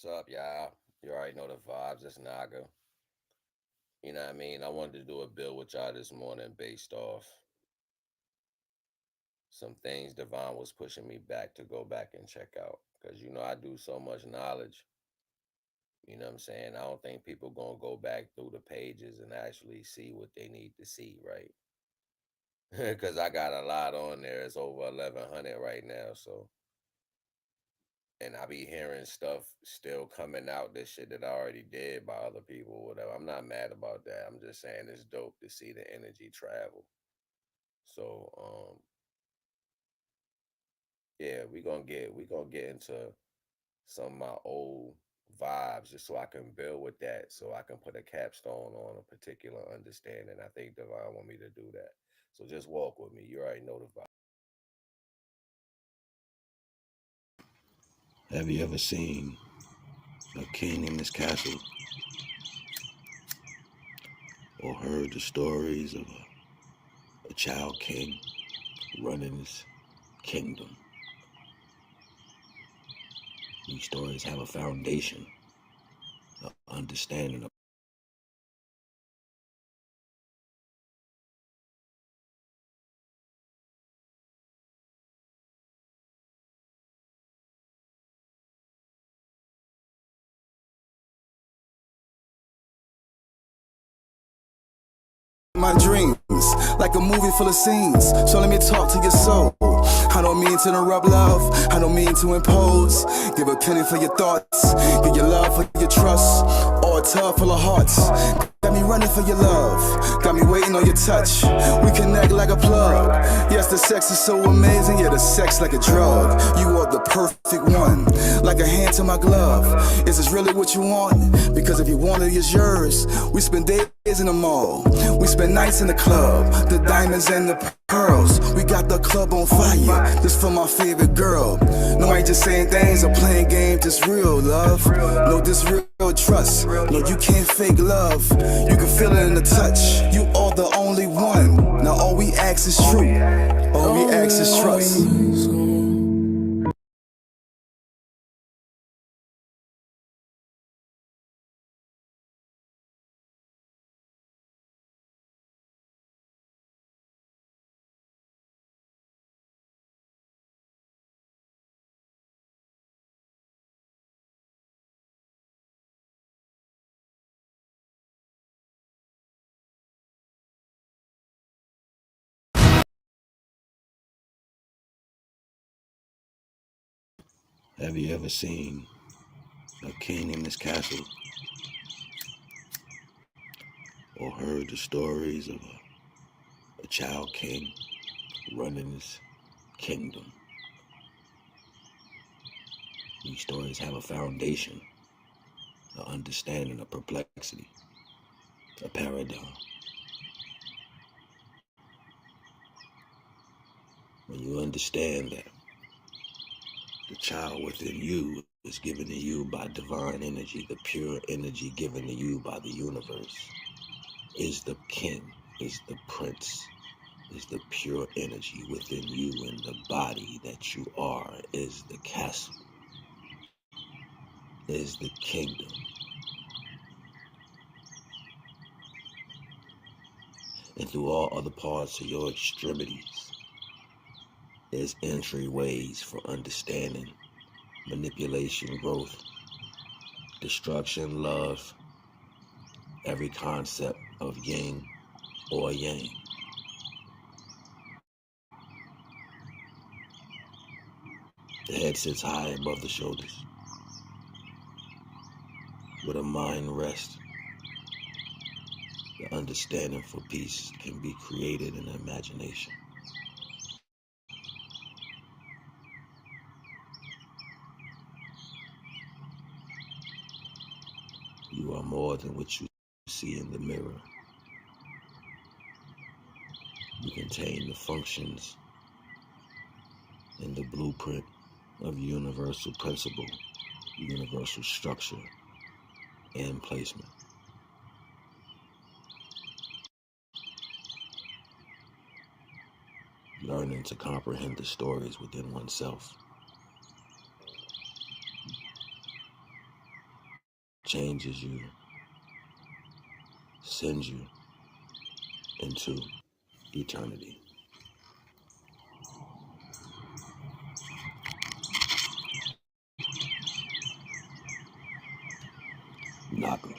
What's up, y'all? You already know the vibes. It's Naga. You know what I mean? I wanted to do a build with y'all this morning based off some things Devon was pushing me back to go back and check out. Because, I do so much knowledge. You know what I'm saying? I don't think people going to go back through the pages and actually see what they need to see, right? Because I got a lot on there. It's over 1,100 right now. So, and I be hearing stuff still coming out, this shit that I already did by other people, whatever. I'm not mad about that. I'm just saying it's dope to see the energy travel. So, yeah, we gonna get into some of my old vibes just so I can build with that, so I can put a capstone on a particular understanding. I think Divine want me to do that. So just walk with me. You already know the vibe. Have you ever seen a king in his castle or heard the stories of a child king running his kingdom? These stories have a foundation, of understanding. My dreams, like a movie full of scenes. So let me talk to your soul. I don't mean to interrupt love, I don't mean to impose. Give a penny for your thoughts, give your love for your trust, or a tub full of hearts. Got me running for your love, got me waiting on your touch. We connect like a plug. Yes, the sex is so amazing, yeah, the sex like a drug. You are the perfect one, like a hand to my glove. Is this really what you want? Because if you want it, it's yours. We spend days in the mall, we spend nights in the club, the diamonds and the pearls. We got the club on fire, just for my favorite girl. No, I ain't just saying things or playing games, just real love. No, this real trust. No, you can't fake love. You can feel it in the touch. You are the only one. Now all we ask is true. All we ask is trust. Have you ever seen a king in his castle or heard the stories of a child king running his kingdom? These stories have a foundation, an understanding, a perplexity, a paradigm. When you understand that the child within you is given to you by divine energy, the pure energy given to you by the universe, is the king, is the prince, is the pure energy within you, and the body that you are is the castle, is the kingdom. And through all other parts of your extremities, there's entryways for understanding, manipulation, growth, destruction, love, every concept of yin or yang. The head sits high above the shoulders. With a mind rest, the understanding for peace can be created in imagination. You are more than what you see in the mirror. You contain the functions and the blueprint of universal principle, universal structure, and placement. Learning to comprehend the stories within oneself. changes you, sends you into eternity. Naga.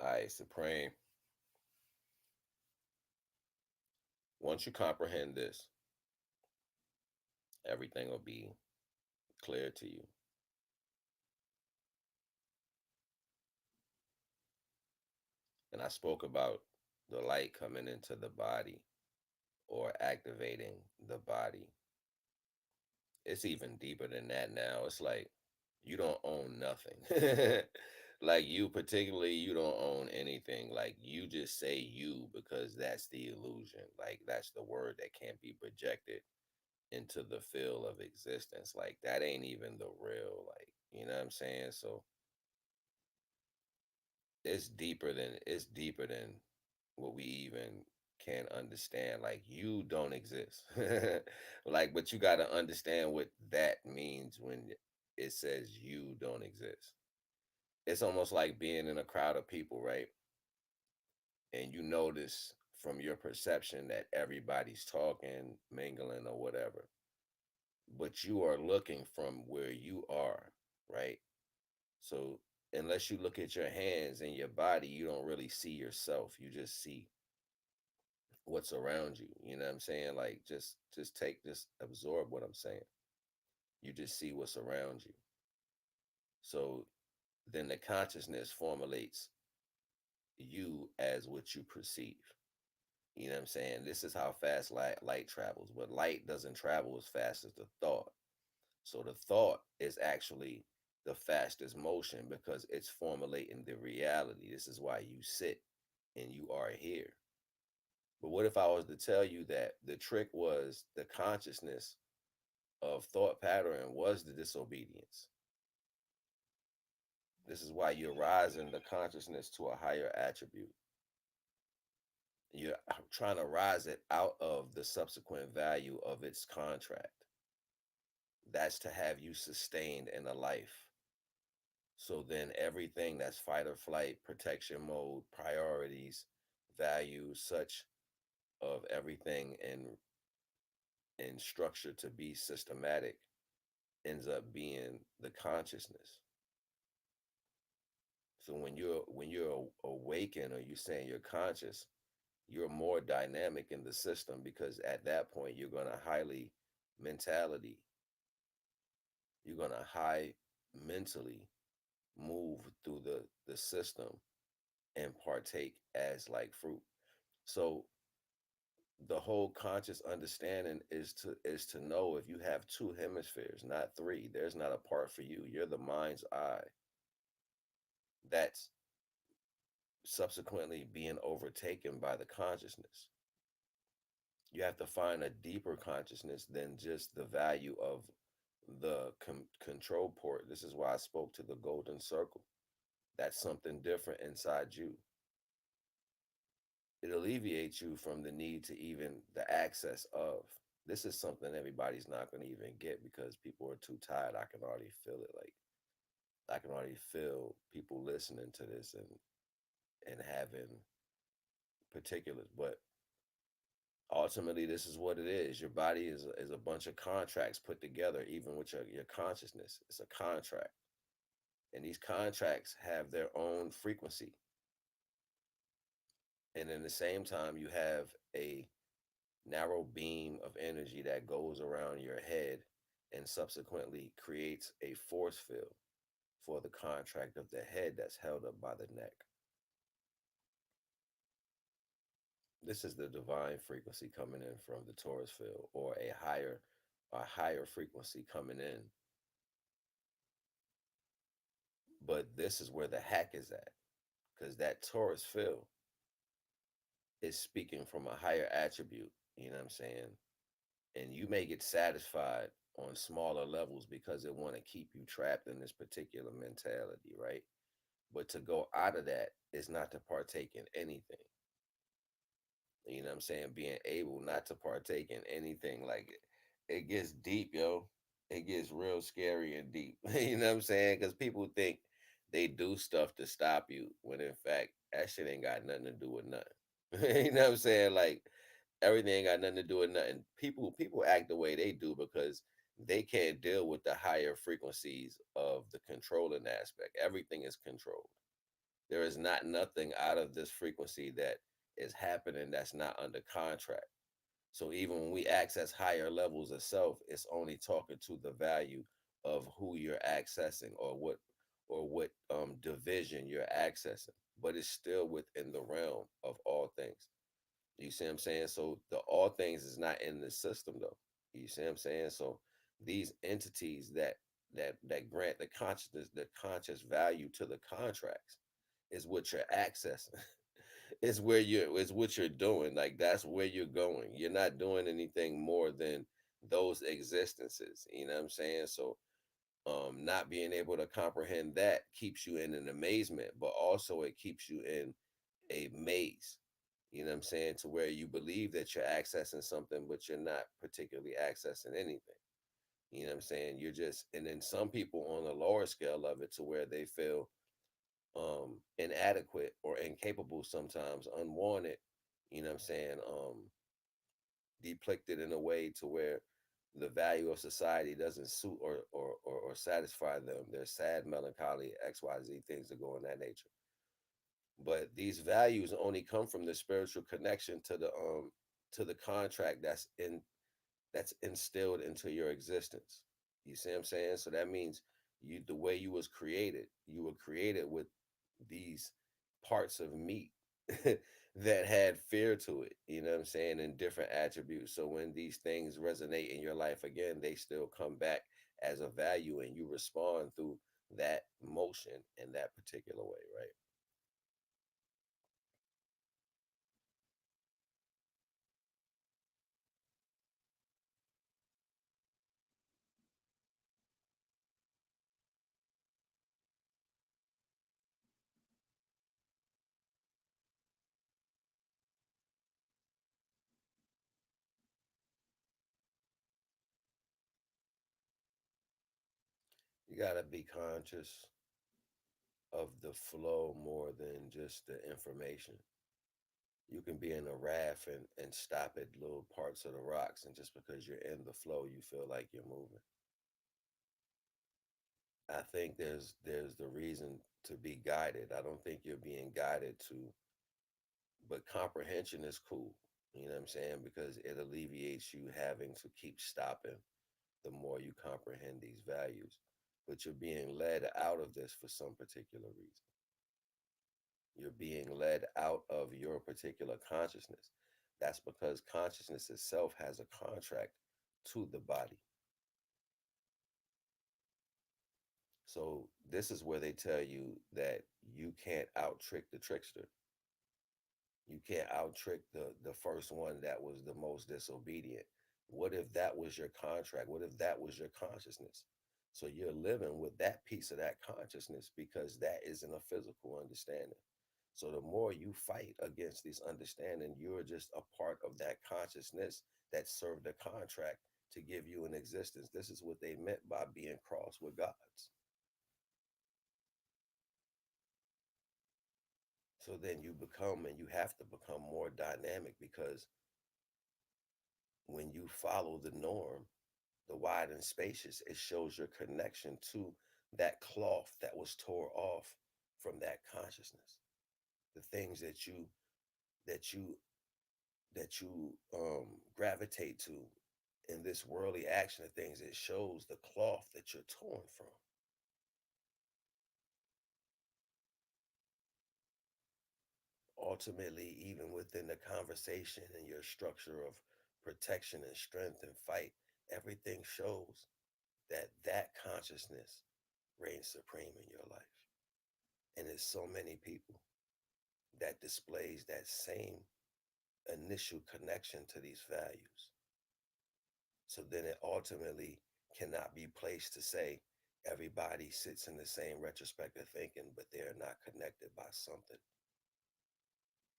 All right, Supreme. Once you comprehend this, everything will be clear to you. And I spoke about the light coming into the body or activating the body. It's even deeper than that now. It's like you don't own nothing. Like you particularly, you don't own anything. Like you just say you because that's the illusion. Like that's the word that can't be projected into the field of existence. Like that ain't even the real. Like, you know what I'm saying? So it's deeper than what we even can understand. Like you don't exist. Like, but you got to understand what that means when it says you don't exist. It's almost like being in a crowd of people, right? And you notice from your perception that everybody's talking, mingling, or whatever, but you are looking from where you are, right? So unless you look at your hands and your body, you don't really see yourself. You just see what's around you. You know what I'm saying? Like just absorb what I'm saying. You just see what's around you. So then the consciousness formulates you as what you perceive. You know what I'm saying? This is how fast light travels, but light doesn't travel as fast as the thought. So the thought is actually the fastest motion because it's formulating the reality. This is why you sit and you are here. But what if I was to tell you that the trick was the consciousness of thought pattern was the disobedience? This is why you're rising the consciousness to a higher attribute. You're trying to rise it out of the subsequent value of its contract. That's to have you sustained in a life. So then everything that's fight or flight, protection mode, priorities, values, such of everything in structure to be systematic ends up being the consciousness. So when you're awakened or you're saying you're conscious, you're more dynamic in the system because at that point you're gonna highly mentality, you're gonna high mentally move through the system and partake as like fruit. So the whole conscious understanding is to know if you have two hemispheres, not three, there's not a part for you. You're the mind's eye that's subsequently being overtaken by the consciousness. You have to find a deeper consciousness than just the value of the control port. This is why I spoke to the golden circle. That's something different inside you. It alleviates you from the need to even the access of. This is something everybody's not going to even get because people are too tired. I can already feel it. Like I can already feel people listening to this and having particulars. But ultimately, this is what it is. Your body is a bunch of contracts put together, even with your consciousness. It's a contract. And these contracts have their own frequency. And in the same time, you have a narrow beam of energy that goes around your head and subsequently creates a force field for the contract of the head that's held up by the neck. This is the divine frequency coming in from the Taurus field, or a higher frequency coming in. But this is where the hack is at, because that Taurus field is speaking from a higher attribute. You know what I'm saying? And you may get satisfied on smaller levels because it want to keep you trapped in this particular mentality, right? But to go out of that is not to partake in anything. You know what I'm saying? Being able not to partake in anything, like it gets deep, yo. It gets real scary and deep. You know what I'm saying? Because people think they do stuff to stop you when in fact that shit ain't got nothing to do with nothing. You know what I'm saying? Like everything ain't got nothing to do with nothing. People act the way they do because they can't deal with the higher frequencies of the controlling aspect. Everything is controlled. There is not nothing out of this frequency that is happening that's not under contract. So even when we access higher levels of self, it's only talking to the value of who you're accessing, or what division you're accessing. But it's still within the realm of all things. You see what I'm saying? So the all things is not in the system though. You see what I'm saying? So these entities that grant the consciousness, the conscious value to the contracts is what you're accessing. It's what you're doing. Like that's where you're going. You're not doing anything more than those existences. You know what I'm saying? So not being able to comprehend that keeps you in an amazement, but also it keeps you in a maze. You know what I'm saying? To where you believe that you're accessing something, but you're not particularly accessing anything. You know what I'm saying? You're just, and then some people on a lower scale of it to where they feel inadequate or incapable, sometimes unwanted, you know what I'm saying, depicted in a way to where the value of society doesn't suit or satisfy them. They're sad, melancholy, XYZ things that go in that nature. But these values only come from the spiritual connection to the contract that's instilled into your existence. You see what I'm saying? So that means the way you were created with these parts of meat that had fear to it, you know what I'm saying, and different attributes. So when these things resonate in your life again, they still come back as a value and you respond through that motion in that particular way, right? You got to be conscious of the flow more than just the information. You can be in a raft and stop at little parts of the rocks, and just because you're in the flow, you feel like you're moving. I think there's the reason to be guided. I don't think you're being guided to, but comprehension is cool. You know what I'm saying? Because it alleviates you having to keep stopping the more you comprehend these values. But you're being led out of this for some particular reason. You're being led out of your particular consciousness. That's because consciousness itself has a contract to the body. So this is where they tell you that you can't out trick the trickster. You can't out trick the first one that was the most disobedient. What if that was your contract? What if that was your consciousness? So you're living with that piece of that consciousness because that isn't a physical understanding. So the more you fight against this understanding, you're just a part of that consciousness that served a contract to give you an existence. This is what they meant by being crossed with gods. So then you become, and you have to become more dynamic, because when you follow the norm, the wide and spacious, it shows your connection to that cloth that was tore off from that consciousness. The things that you that you gravitate to, In this worldly action of things, it shows the cloth that you're torn from. Ultimately, even within the conversation and your structure of protection and strength and fight, everything shows that that consciousness reigns supreme in your life. And there's so many people that displays that same initial connection to these values. So then it ultimately cannot be placed to say everybody sits in the same retrospective thinking, but they're not connected by something.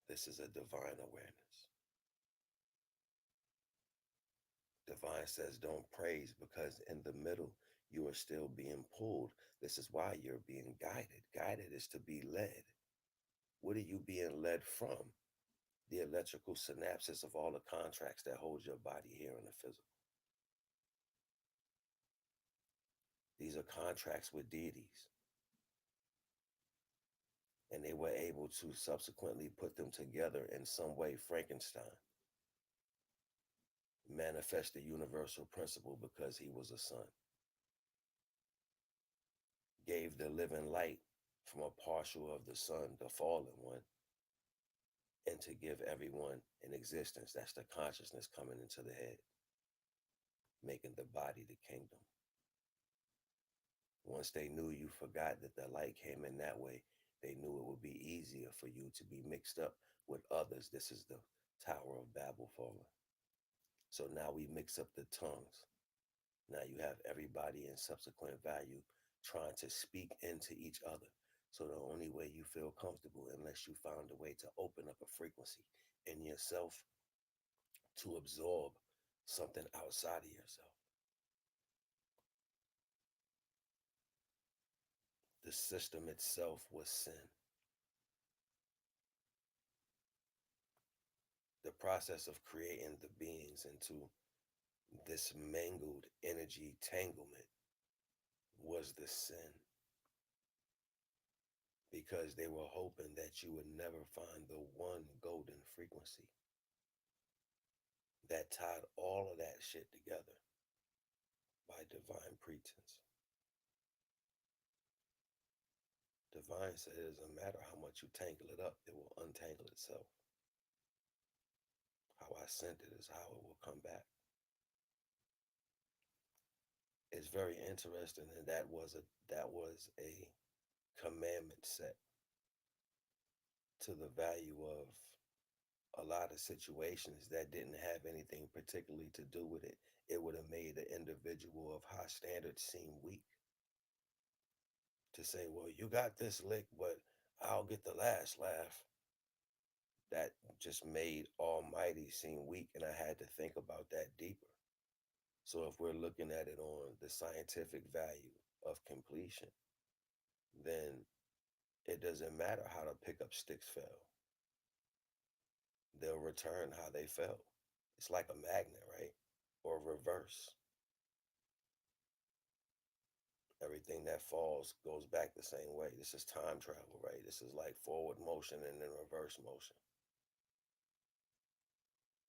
This is a divine awareness. Divine says don't praise because in the middle you are still being pulled. This is why you're being guided. Guided is to be led. What are you being led from? The electrical synapses of all the contracts that hold your body here in the physical. These are contracts with deities. And they were able to subsequently put them together in some way. Frankenstein manifest the universal principle because he was a son. Gave the living light from a partial of the sun, the fallen one, and to give everyone an existence. That's the consciousness coming into the head, making the body the kingdom. Once they knew you forgot that the light came in that way, they knew it would be easier for you to be mixed up with others. This is the Tower of Babel falling. So now we mix up the tongues. Now you have everybody in subsequent value trying to speak into each other. So the only way you feel comfortable, unless you found a way to open up a frequency in yourself to absorb something outside of yourself. The system itself was sin. The process of creating the beings into this mangled energy tanglement was the sin, because they were hoping that you would never find the one golden frequency that tied all of that shit together by divine pretense. Divine said it doesn't matter how much you tangle it up, it will untangle itself. How I sent it is how it will come back. It's very interesting, and that was a commandment set to the value of a lot of situations that didn't have anything particularly to do with it. It would have made the individual of high standards seem weak. To say, well, you got this lick, but I'll get the last laugh. That just made Almighty seem weak, and I had to think about that deeper. So if we're looking at it on the scientific value of completion, then it doesn't matter how the pickup sticks fell. They'll return how they fell. It's like a magnet, right? Or reverse. Everything that falls goes back the same way. This is time travel, right? This is like forward motion and then reverse motion.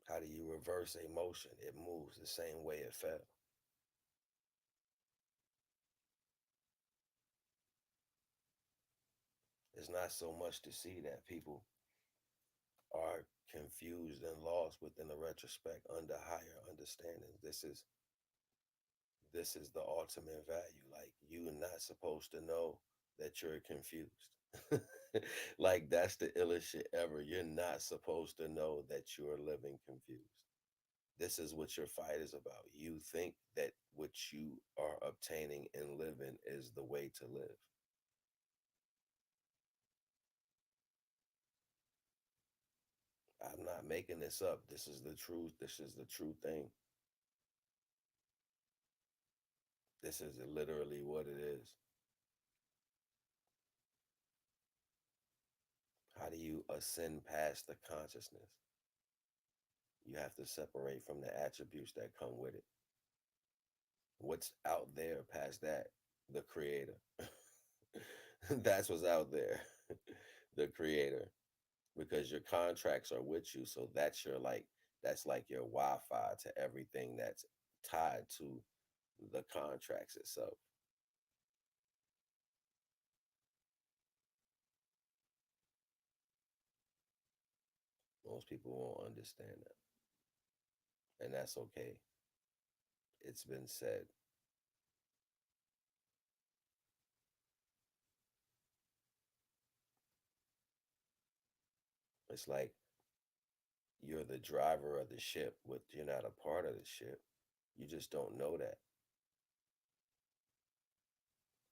How do you reverse a motion? It moves the same way it fell. It's not so much to see that people are confused and lost within the retrospect under higher understandings. This is the ultimate value. Like, you're not supposed to know that you're confused. Like, that's the illest shit ever. You're not supposed to know that you're living confused. This is what your fight is about. You think that what you are obtaining and living is the way to live. I'm not making this up. This is the truth. This is the true thing. This is literally what it is. How do you ascend past the consciousness? You have to separate from the attributes that come with it. What's out there past that? The creator. That's what's out there. The creator. Because your contracts are with you. So that's your, like, that's like your Wi-Fi to everything that's tied to the contracts itself. Most people won't understand that, and that's okay. It's been said. It's like you're the driver of the ship, but you're not a part of the ship. You just don't know that.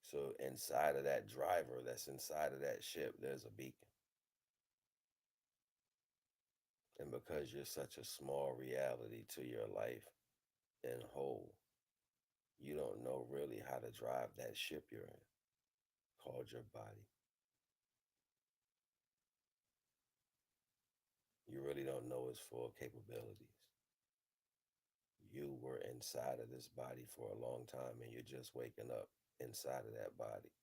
So inside of that driver that's inside of that ship, there's a beacon. And because you're such a small reality to your life and whole, you don't know really how to drive that ship you're in, called your body. You really don't know its full capabilities. You were inside of this body for a long time and you're just waking up inside of that body.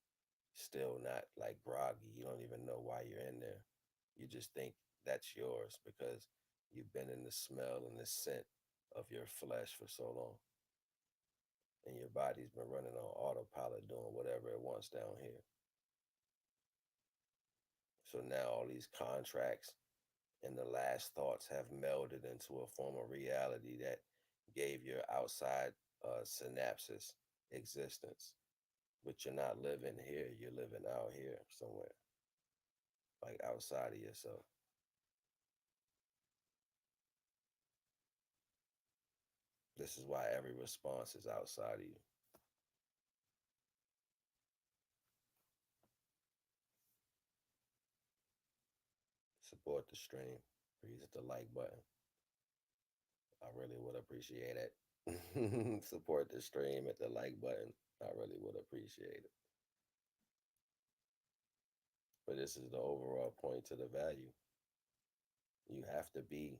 Still not like groggy. You don't even know why you're in there. You just think that's yours because you've been in the smell and the scent of your flesh for so long. And your body's been running on autopilot doing whatever it wants down here. So now all these contracts and the last thoughts have melded into a form of reality that gave your outside synapses existence. But you're not living here, you're living out here somewhere, like outside of yourself. This is why every response is outside of you. Support the stream. Please hit the like button. I really would appreciate it. Support the stream, hit the like button. I really would appreciate it. But this is the overall point to the value. You have to be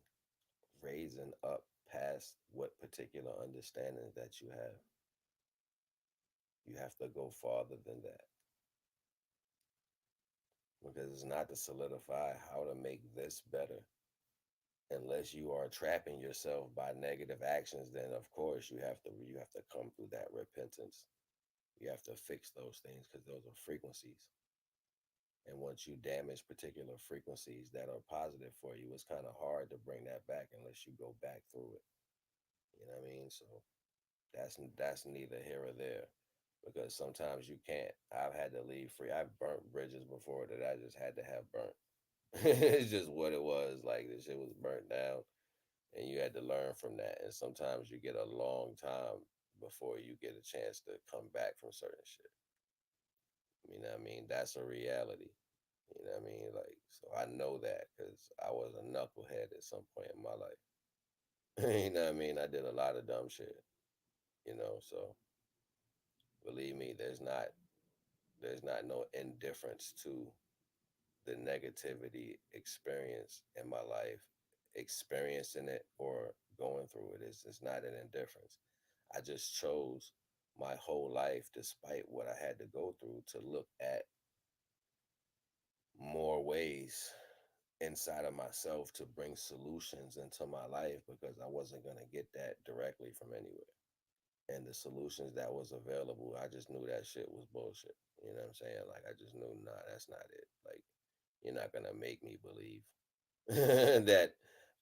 raising up past what particular understanding that you have. You have to go farther than that because it's not to solidify how to make this better. Unless you are trapping yourself by negative actions, then of course you have to come through that repentance. You have to fix those things because those are frequencies. And once you damage particular frequencies that are positive for you, it's kind of hard to bring that back unless you go back through it. You know what I mean? So that's neither here or there because sometimes you can't. I've had to leave free. I've burnt bridges before that I just had to have burnt. It's just what it was. Like the shit was burnt down, and you had to learn from that. And sometimes you get a long time before you get a chance to come back from certain shit. You know what I mean? That's a reality. You know what I mean? Like, so I know that because I was a knucklehead at some point in my life. You know what I mean? I did a lot of dumb shit. So believe me, there's not no indifference to the negativity experience in my life, experiencing it or going through it. It's not an indifference. I just chose my whole life, despite what I had to go through, to look at more ways inside of myself to bring solutions into my life because I wasn't going to get that directly from anywhere. And the solutions that was available, I just knew that shit was bullshit. You know what I'm saying? Like, I just knew, nah, that's not it. Like, you're not going to make me believe that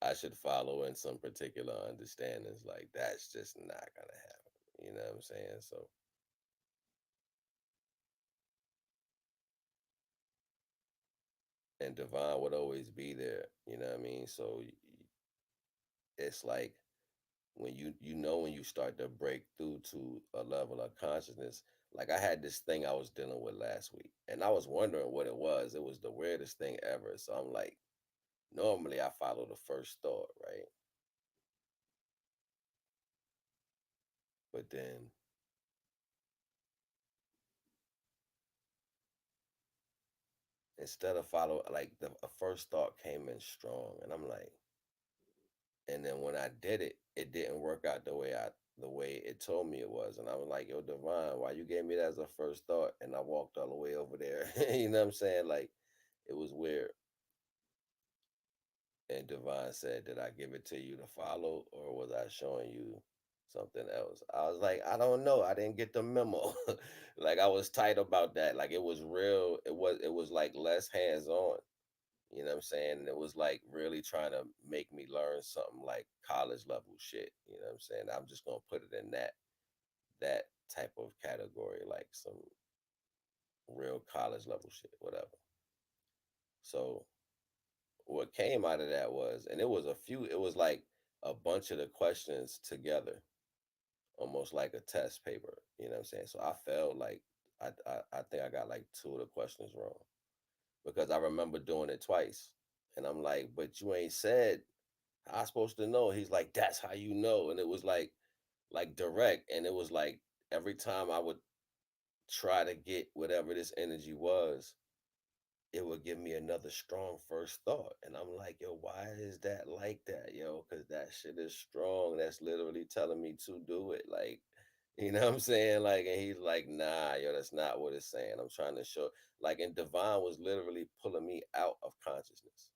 I should follow in some particular understandings. Like, that's just not going to happen. You know what I'm saying? So, and divine would always be there. You know what I mean? So, it's like, when you start to break through to a level of consciousness, like I had this thing I was dealing with last week and I was wondering what it was the weirdest thing ever. So I'm like, normally I follow the first thought, right? But then instead of follow, like the a first thought came in strong and I'm like, and then when I did it, it didn't work out the way it told me it was. And I was like, yo, Divine, why you gave me that as a first thought? And I walked all the way over there. You know what I'm saying? Like it was weird. And Divine said, did I give it to you to follow or was I showing you? something else. I was like, I don't know. I didn't get the memo. Like I was tight about that. Like it was real. It was like less hands on. You know what I'm saying? And it was like really trying to make me learn something like college level shit. You know what I'm saying? I'm just gonna put it in that type of category, like some real college level shit, whatever. So what came out of that was, and it was a few, it was like a bunch of the questions together, almost like a test paper. You know what I'm saying? So I felt like I think I got like two of the questions wrong because I remember doing it twice, and I'm like, but you ain't said how I supposed to know. He's like, that's how you know, and it was like direct, and it was like every time I would try to get whatever this energy was, it would give me another strong first thought. And I'm like, yo, why is that like that, yo? Because that shit is strong. That's literally telling me to do it. Like, you know what I'm saying? Like, and he's like, nah, yo, that's not what it's saying. I'm trying to show, like, and Divine was literally pulling me out of consciousness.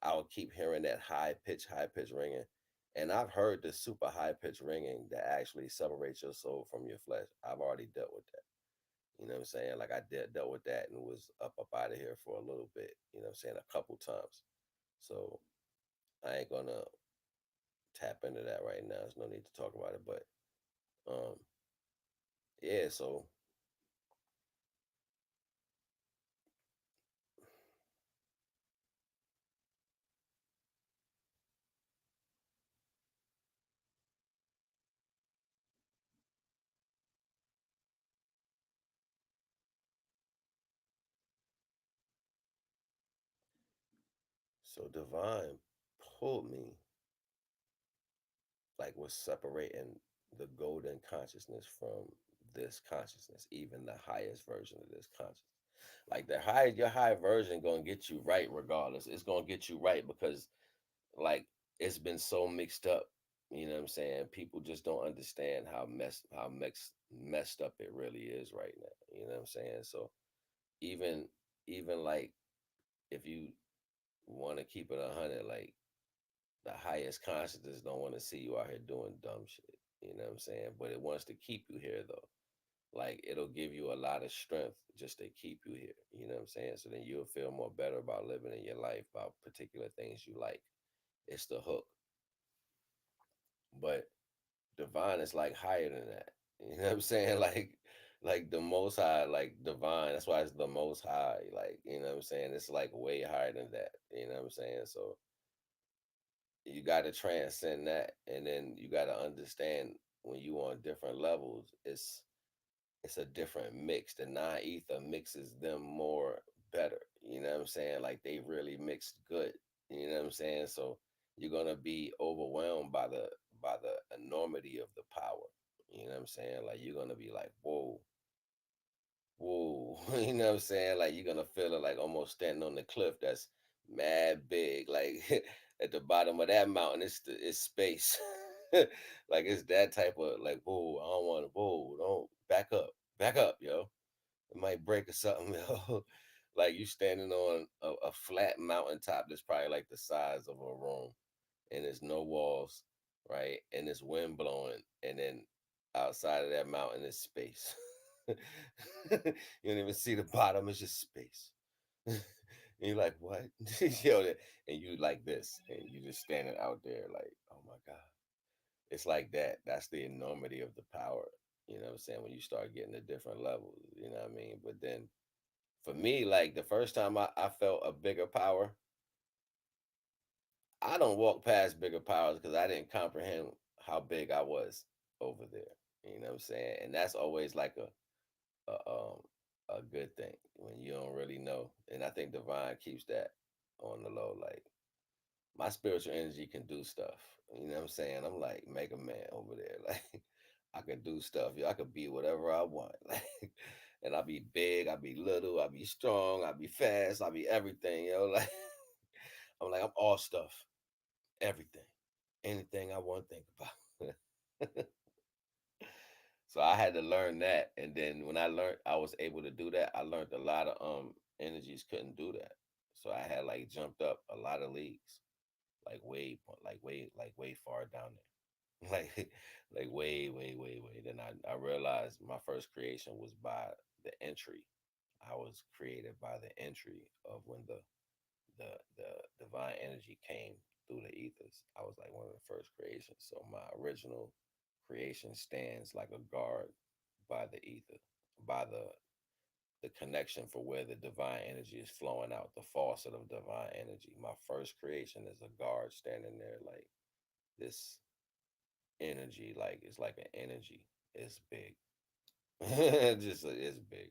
I would keep hearing that high pitch ringing. And I've heard the super high pitch ringing that actually separates your soul from your flesh. I've already dealt with that. You know what I'm saying? Like I dealt with that and was up out of here for a little bit. You know what I'm saying? A couple times. So I ain't gonna tap into that right now. There's no need to talk about it. But um, yeah. So Divine pulled me, like was separating the golden consciousness from this consciousness, even the highest version of this consciousness. Like the high, your high version gonna get you right regardless. It's gonna get you right because like it's been so mixed up. You know what I'm saying? People just don't understand how messed up it really is right now. You know what I'm saying? So even even like if you want to keep it 100, like the highest consciousness don't want to see you out here doing dumb shit. You know what I'm saying? But it wants to keep you here though. Like it'll give you a lot of strength just to keep you here. You know what I'm saying? So then you'll feel more better about living in your life, about particular things you like. It's the hook. But divine is like higher than that. You know what I'm saying? Like the most high, like divine. That's why it's the most high. Like, you know what I'm saying? It's like way higher than that. You know what I'm saying? So you gotta transcend that and then you gotta understand when you on different levels, it's a different mix. The non-ether mixes them more better. You know what I'm saying? Like they really mixed good. You know what I'm saying? So you're gonna be overwhelmed by the enormity of the power. You know what I'm saying? Like you're gonna be like, whoa, whoa. You know what I'm saying? Like you're gonna feel it like almost standing on the cliff that's mad big. Like at the bottom of that mountain, it's space. Like it's that type of like, whoa, I don't want to, whoa, don't back up, yo. It might break or something, yo. Like you standing on a flat mountaintop that's probably like the size of a room and there's no walls, right? And it's wind blowing, and then outside of that mountain is space. You don't even see the bottom; it's just space. And you're like, what? Yo, and you like this, and you just standing out there, like, oh my god, it's like that. That's the enormity of the power. You know what I'm saying? When you start getting to different levels, you know what I mean? But then for me, like the first time I felt a bigger power, I don't walk past bigger powers because I didn't comprehend how big I was over there. You know what I'm saying? And that's always like a good thing when you don't really know. And I think divine keeps that on the low. Like my spiritual energy can do stuff. You know what I'm saying? I'm like Mega Man over there. Like I can do stuff. Yo, I could be whatever I want. Like and I'll be big, I'll be little, I'll be strong, I'll be fast, I'll be everything, yo. Like I'm like I'm all stuff, everything. Anything I want to think about. So I had to learn that, and then when I learned I was able to do that, I learned a lot of energies couldn't do that. So I had like jumped up a lot of leagues, like way far down like like way. Then I realized my first creation was by the entry. I was created by the entry of when the divine energy came through the ethers. I was like one of the first creations. So my original creation stands like a guard by the ether, by the connection for where the divine energy is flowing out, the faucet of divine energy. My first creation is a guard standing there like this energy, like it's like an energy. It's big. Just it's big.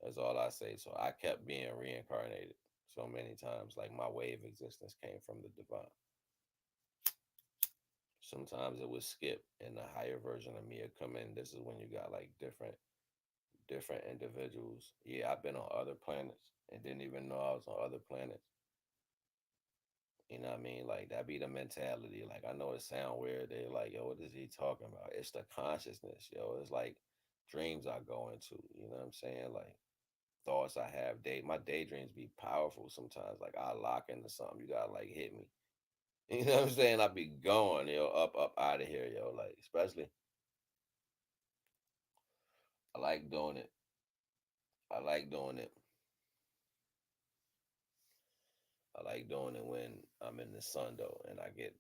That's all I say. So I kept being reincarnated so many times. Like my way of existence came from the divine. Sometimes it would skip and the higher version of me would come in. This is when you got like different individuals. Yeah, I've been on other planets and didn't even know I was on other planets. You know what I mean? Like that be the mentality. Like I know it sound weird. They're like, yo, what is he talking about? It's the consciousness, yo. It's like dreams I go into. You know what I'm saying? Like thoughts I have. My daydreams be powerful sometimes. Like I lock into something. You gotta like hit me. You know what I'm saying? I be going, yo, up, out of here, yo. Like especially, I like doing it. I like doing it. I like doing it when I'm in the sun though, and I get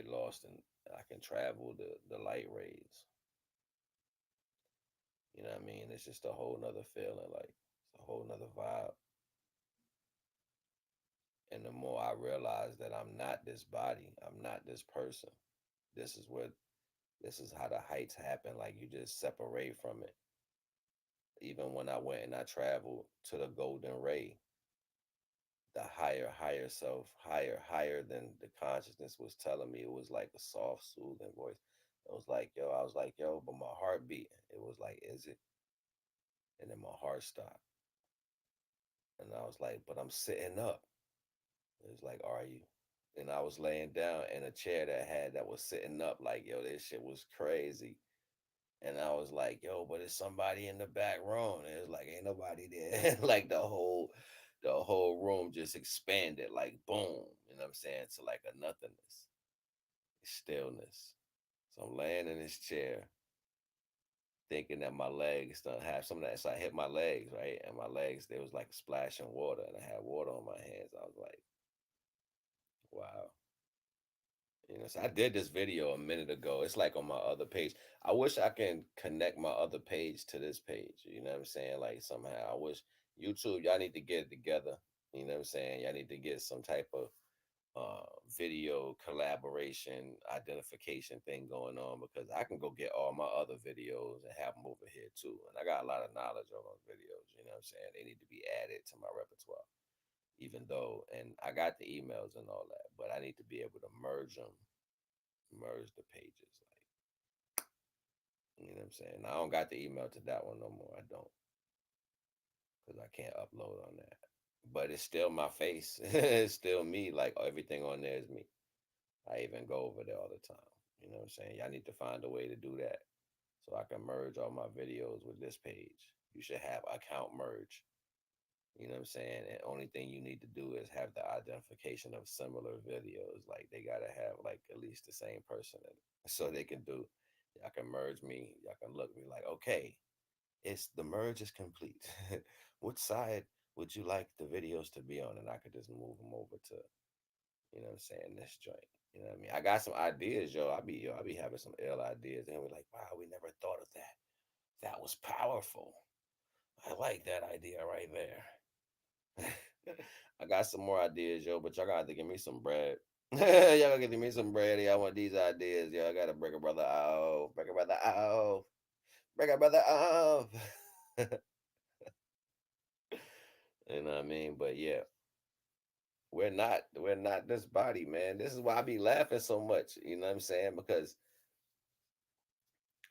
lost and I can travel the light rays. You know what I mean? It's just a whole nother feeling, like it's a whole nother vibe. And the more I realize that I'm not this body, I'm not this person. This is what this is how the heights happen. Like you just separate from it. Even when I went and I traveled to the golden ray, the higher self, higher than the consciousness was telling me. It was like a soft, soothing voice. It was like, yo, I was like, yo, but my heart beating. It was like, is it? And then my heart stopped. And I was like, but I'm sitting up. It was like, are you? And I was laying down in a chair that was sitting up, like, yo, this shit was crazy. And I was like, yo, but it's somebody in the back room. And it was like, ain't nobody there. Like the whole room just expanded, like boom. You know what I'm saying? To like a nothingness, stillness. So I'm laying in this chair, thinking that my legs don't have some of that. So I hit my legs, right? And my legs, there was like splashing water, and I had water on my hands. I was like, wow. You know, so I did this video a minute ago. It's like on my other page. I wish I can connect my other page to this page. You know what I'm saying? Like somehow, I wish YouTube, y'all need to get it together. You know what I'm saying? Y'all need to get some type of video collaboration identification thing going on because I can go get all my other videos and have them over here too. And I got a lot of knowledge on those videos. You know what I'm saying? They need to be added to my repertoire. Even though, and I got the emails and all that, but I need to be able to merge them, merge the pages. Like, you know what I'm saying? I don't got the email to that one no more. I don't, because I can't upload on that. But it's still my face. It's still me. Like everything on there is me. I even go over there all the time. You know what I'm saying? Y'all need to find a way to do that so I can merge all my videos with this page. You should have account merge. You know what I'm saying? And only thing you need to do is have the identification of similar videos. Like they gotta have like at least the same person in it. So they can do y'all can merge me. Y'all can look me like, okay, it's the merge is complete. What side would you like the videos to be on? And I could just move them over to, you know what I'm saying, this joint. You know what I mean? I got some ideas, I be having some ill ideas. And we're like, wow, we never thought of that. That was powerful. I like that idea right there. I got some more ideas, yo, but y'all gotta give me some bread. Y'all gotta give me some bread. I want these ideas, yo. I gotta break a brother out. Break a brother out. Break a brother out. You know what I mean? But yeah, we're not this body, man. This is why I be laughing so much. You know what I'm saying? Because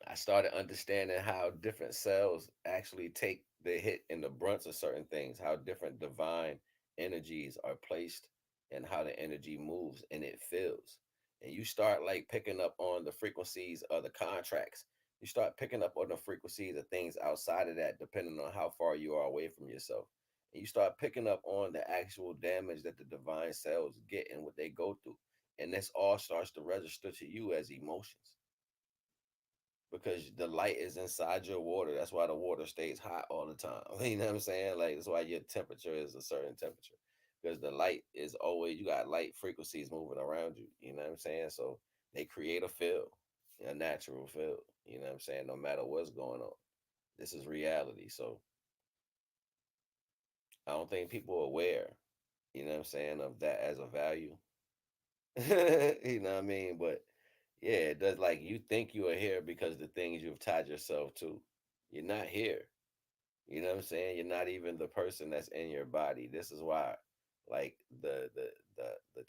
I started understanding how different cells actually take the hit and the brunts of certain things, how different divine energies are placed and how the energy moves and it feels. And you start like picking up on the frequencies of the contracts. You start picking up on the frequencies of things outside of that, depending on how far you are away from yourself. And you start picking up on the actual damage that the divine cells get and what they go through. And this all starts to register to you as emotions. because the light is inside your water. That's why the water stays hot all the time. You know what I'm saying? Like that's why your temperature is a certain temperature. Because the light is always you got light frequencies moving around you. You know what I'm saying? So they create a field, a natural field. You know what I'm saying? No matter what's going on. This is reality. So I don't think people are aware, you know what I'm saying, of that as a value. You know what I mean? But yeah, it does like you think you are here because the things you've tied yourself to. You're not here. You know what I'm saying? You're not even the person that's in your body. This is why like the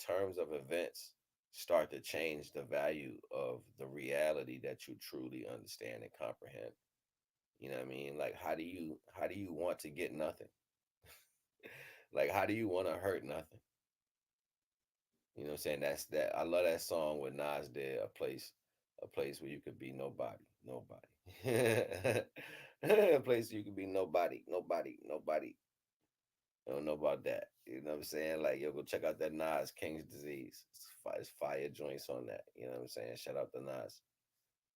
terms of events start to change the value of the reality that you truly understand and comprehend. You know what I mean? Like how do you want to get nothing? Like how do you want to hurt nothing? You know what I'm saying? That's that. I love that song with Nas did, a place where you could be nobody, nobody. A place you could be nobody, nobody, nobody. I don't know about that. You know what I'm saying? Like, yo, go check out that Nas King's Disease. It's fire joints on that. You know what I'm saying? Shout out to Nas.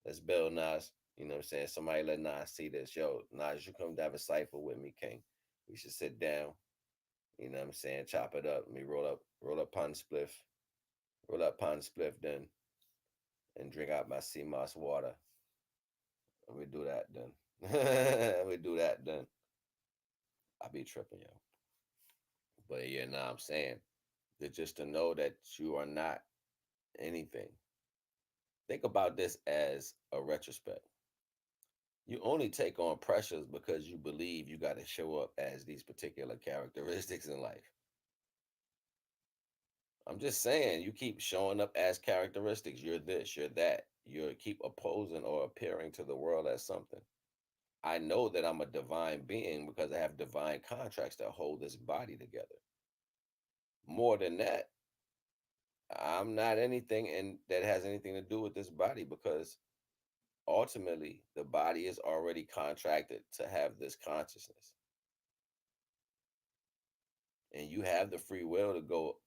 Let's build Nas. You know what I'm saying? Somebody let Nas see this. Yo, Nas, you come to have a cipher with me, King. We should sit down. You know what I'm saying? Chop it up. Let me roll up pond spliff. Roll up pond spliff then and drink out my sea moss water. And we do that then. We do that then. I be tripping, yo. But yeah, nah, I'm saying that just to know that you are not anything. Think about this as a retrospect. You only take on pressures because you believe you got to show up as these particular characteristics in life. I'm just saying, you keep showing up as characteristics. You're this, you're that. You keep opposing or appearing to the world as something. I know that I'm a divine being because I have divine contracts that hold this body together. More than that, I'm not anything that has anything to do with this body because ultimately the body is already contracted to have this consciousness. And you have the free will to go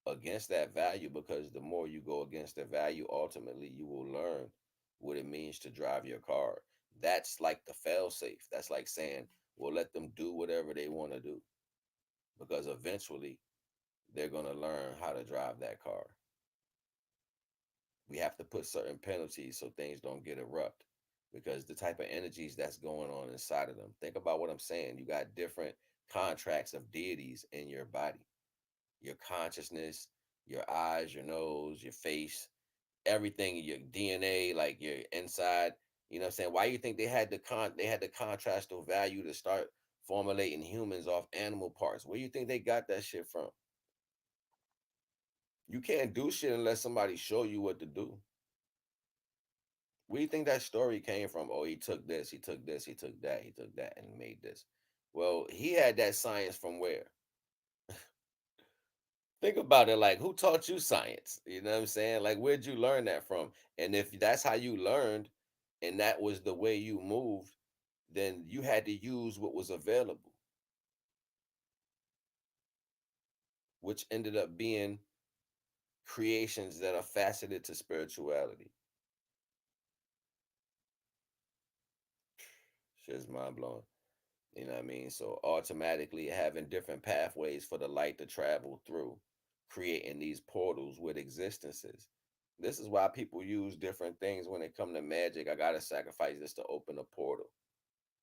against that value because the more you go against the value, ultimately you will learn what it means to drive your car. That's like the fail safe. That's like saying, well, let them do whatever they want to do because eventually they're going to learn how to drive that car. We have to put certain penalties so things don't get erupt because the type of energies that's going on inside of them. Think about what I'm saying. You got different contracts of deities in your body, your consciousness, your eyes, your nose, your face, everything, your DNA, like your inside. You know what I'm saying? Why you think they had the contrastal value to start formulating humans off animal parts? Where you think they got that shit from? You can't do shit unless somebody show you what to do. Where do you think that story came from? Oh, he took this, he took this, he took that, he took that, and made this. Well, he had that science from where? Think about it, like who taught you science? You know what I'm saying? Like where'd you learn that from? And if that's how you learned and that was the way you moved, then you had to use what was available, which ended up being creations that are faceted to spirituality. Shit's mind blowing. You know what I mean? So automatically having different pathways for the light to travel through, creating these portals with existences. This is why people use different things when it come to magic. I gotta sacrifice this to open a portal.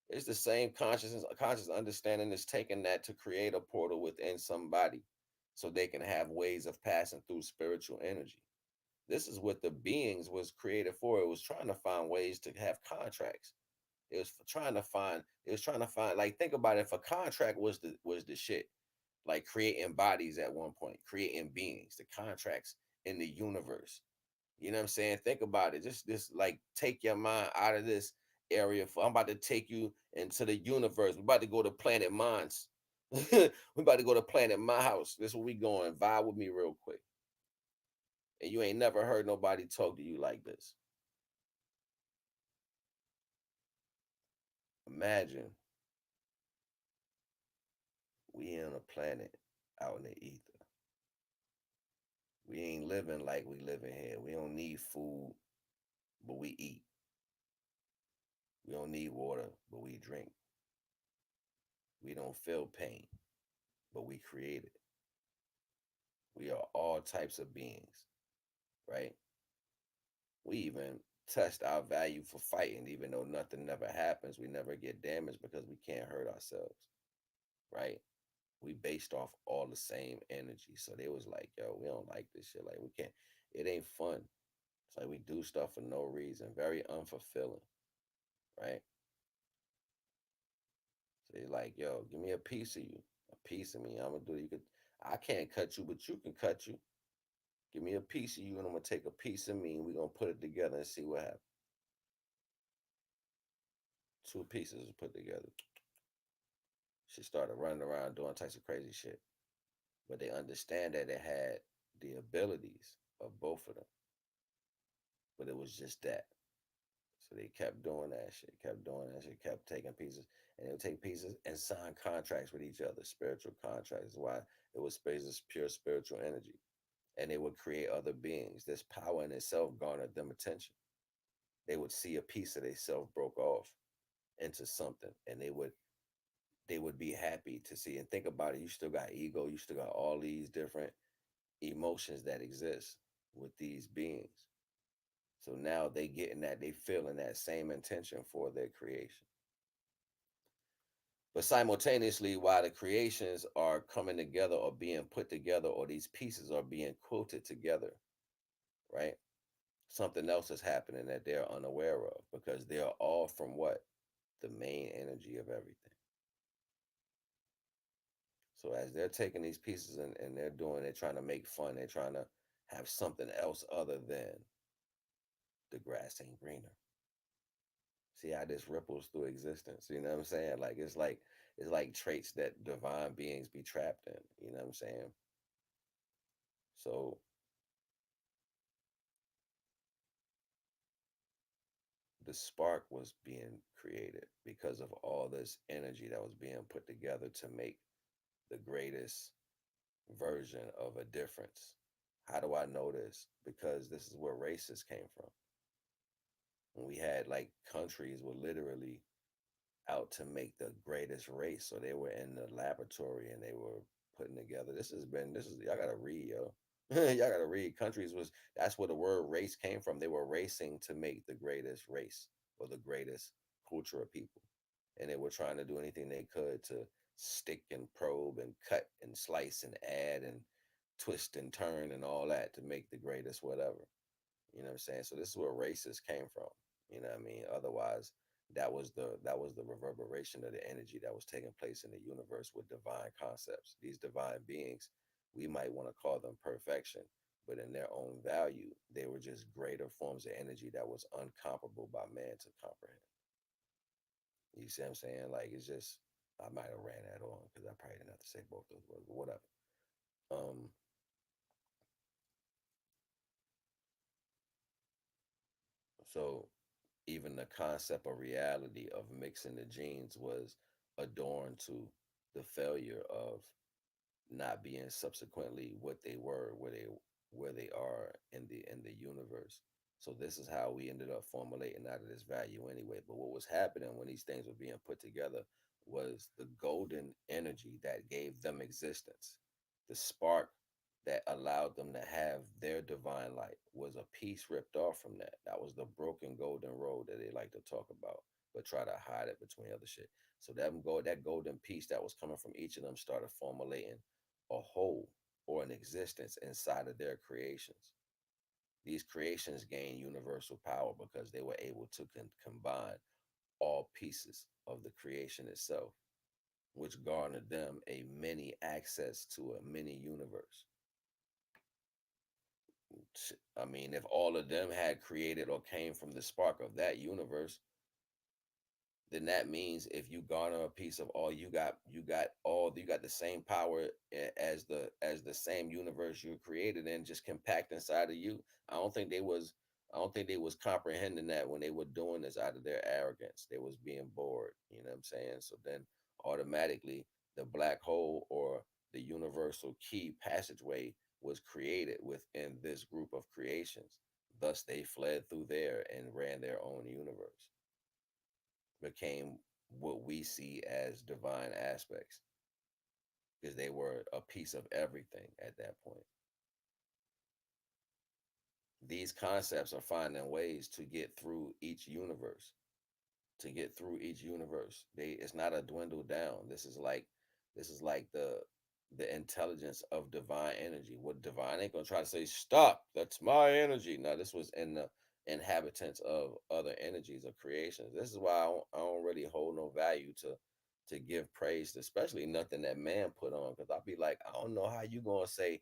It's the same consciousness, conscious understanding is taking that to create a portal within somebody so they can have ways of passing through spiritual energy. This is what the beings was created for. It was trying to find ways to have contracts. It was trying to find like think about it. If a contract was the shit, like creating bodies at one point, creating beings, the contracts in the universe. You know what I'm saying? Think about it. Just this like take your mind out of this area. I'm about to take you into the universe. We're about to go to planet Mons. We're about to go to planet my house. This is where we going. Vibe with me real quick. And you ain't never heard nobody talk to you like this. Imagine we on a planet out in the ether. We ain't living like we living here. We don't need food, but we eat. We don't need water, but we drink. We don't feel pain, but we create it. We are all types of beings, right? We even test our value for fighting, even though nothing never happens. We never get damaged because we can't hurt ourselves, right? We based off all the same energy. So they was like, yo, we don't like this shit. Like we can't, it ain't fun. It's like we do stuff for no reason, very unfulfilling, right? So they like, yo, give me a piece of you, a piece of me. I'm gonna do you could I can't cut you, but you can cut you. Give me a piece of you and I'm gonna take a piece of me and we're gonna put it together and see what happens. Two pieces put together. She started running around doing types of crazy shit. But they understand that it had the abilities of both of them. But it was just that. So they kept doing that shit, kept doing that shit, kept taking pieces. And they would take pieces and sign contracts with each other, spiritual contracts. Why it was spaces pure spiritual energy. And they would create other beings. This power in itself garnered them attention. They would see a piece of themselves broke off into something and they would be happy to see and think about it. You still got ego, you still got all these different emotions that exist with these beings. So now they getting that, they feeling that same intention for their creation. But simultaneously, while the creations are coming together or being put together, or these pieces are being quilted together, right? Something else is happening that they're unaware of because they're all from what? The main energy of everything. So as they're taking these pieces and they're trying to make fun, they're trying to have something else other than the grass ain't greener. See how this ripples through existence. You know what I'm saying? Like it's like traits that divine beings be trapped in. You know what I'm saying? So the spark was being created because of all this energy that was being put together to make the greatest version of a difference. How do I know this? Because this is where races came from. When we had like countries were literally out to make the greatest race. So they were in the laboratory and they were putting together. This is y'all gotta read, yo. Y'all gotta read. Countries was That's where the word race came from. They were racing to make the greatest race or the greatest culture of people. And they were trying to do anything they could to stick and probe and cut and slice and add and twist and turn and all that to make the greatest whatever. You know what I'm saying? So this is where races came from. You know what I mean? Otherwise, that was the reverberation of the energy that was taking place in the universe with divine concepts. These divine beings, we might want to call them perfection, but in their own value, they were just greater forms of energy that was uncomparable by man to comprehend. You see what I'm saying? Like it's just I might have ran that on because I probably didn't have to say both those words, but whatever. Um, so even the concept of reality of mixing the genes was adorned to the failure of not being subsequently what they were, where they are in the universe. So this is how we ended up formulating out of this value anyway. But what was happening when these things were being put together was the golden energy that gave them existence. The spark that allowed them to have their divine light was a piece ripped off from that. That was the broken golden road that they like to talk about, but try to hide it between other shit. So that golden piece that was coming from each of them started formulating a whole or an existence inside of their creations. These creations gained universal power because they were able to combine all pieces of the creation itself, which garnered them a mini access to a mini universe. I mean, if all of them had created or came from the spark of that universe, then that means if you garner a piece of all you got the same power as the same universe you created and just compact inside of you. I don't think they was comprehending that when they were doing this out of their arrogance. They was being bored, you know what I'm saying? So then automatically the black hole or the universal key passageway was created within this group of creations. Thus they fled through there and ran their own universe. became what we see as divine aspects because they were a piece of everything at that point. These concepts are finding ways to get through each universe, to get through each universe. It's not a dwindle down. This is like the intelligence of divine energy. What divine ain't gonna try to say, stop, that's my energy. No, this was in the inhabitants of other energies of creations. This is why I don't really hold no value to give praise to, especially nothing that man put on. Because I'll be like, I don't know how you gonna say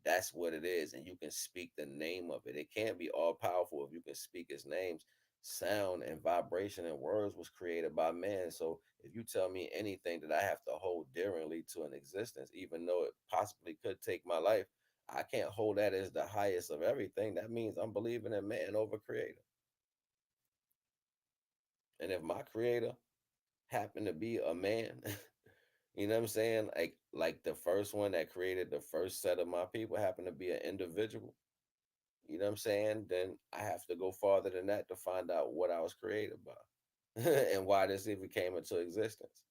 that's what it is and you can speak the name of it. It can't be all powerful if you can speak its names. Sound and vibration and words was created by man. So if you tell me anything that I have to hold dearly to an existence, even though it possibly could take my life, I can't hold that as the highest of everything. That means I'm believing in man over creator. And if my creator happened to be a man, you know what I'm saying? Like the first one that created the first set of my people happened to be an individual. You know what I'm saying? Then I have to go farther than that to find out what I was created by and why this even came into existence.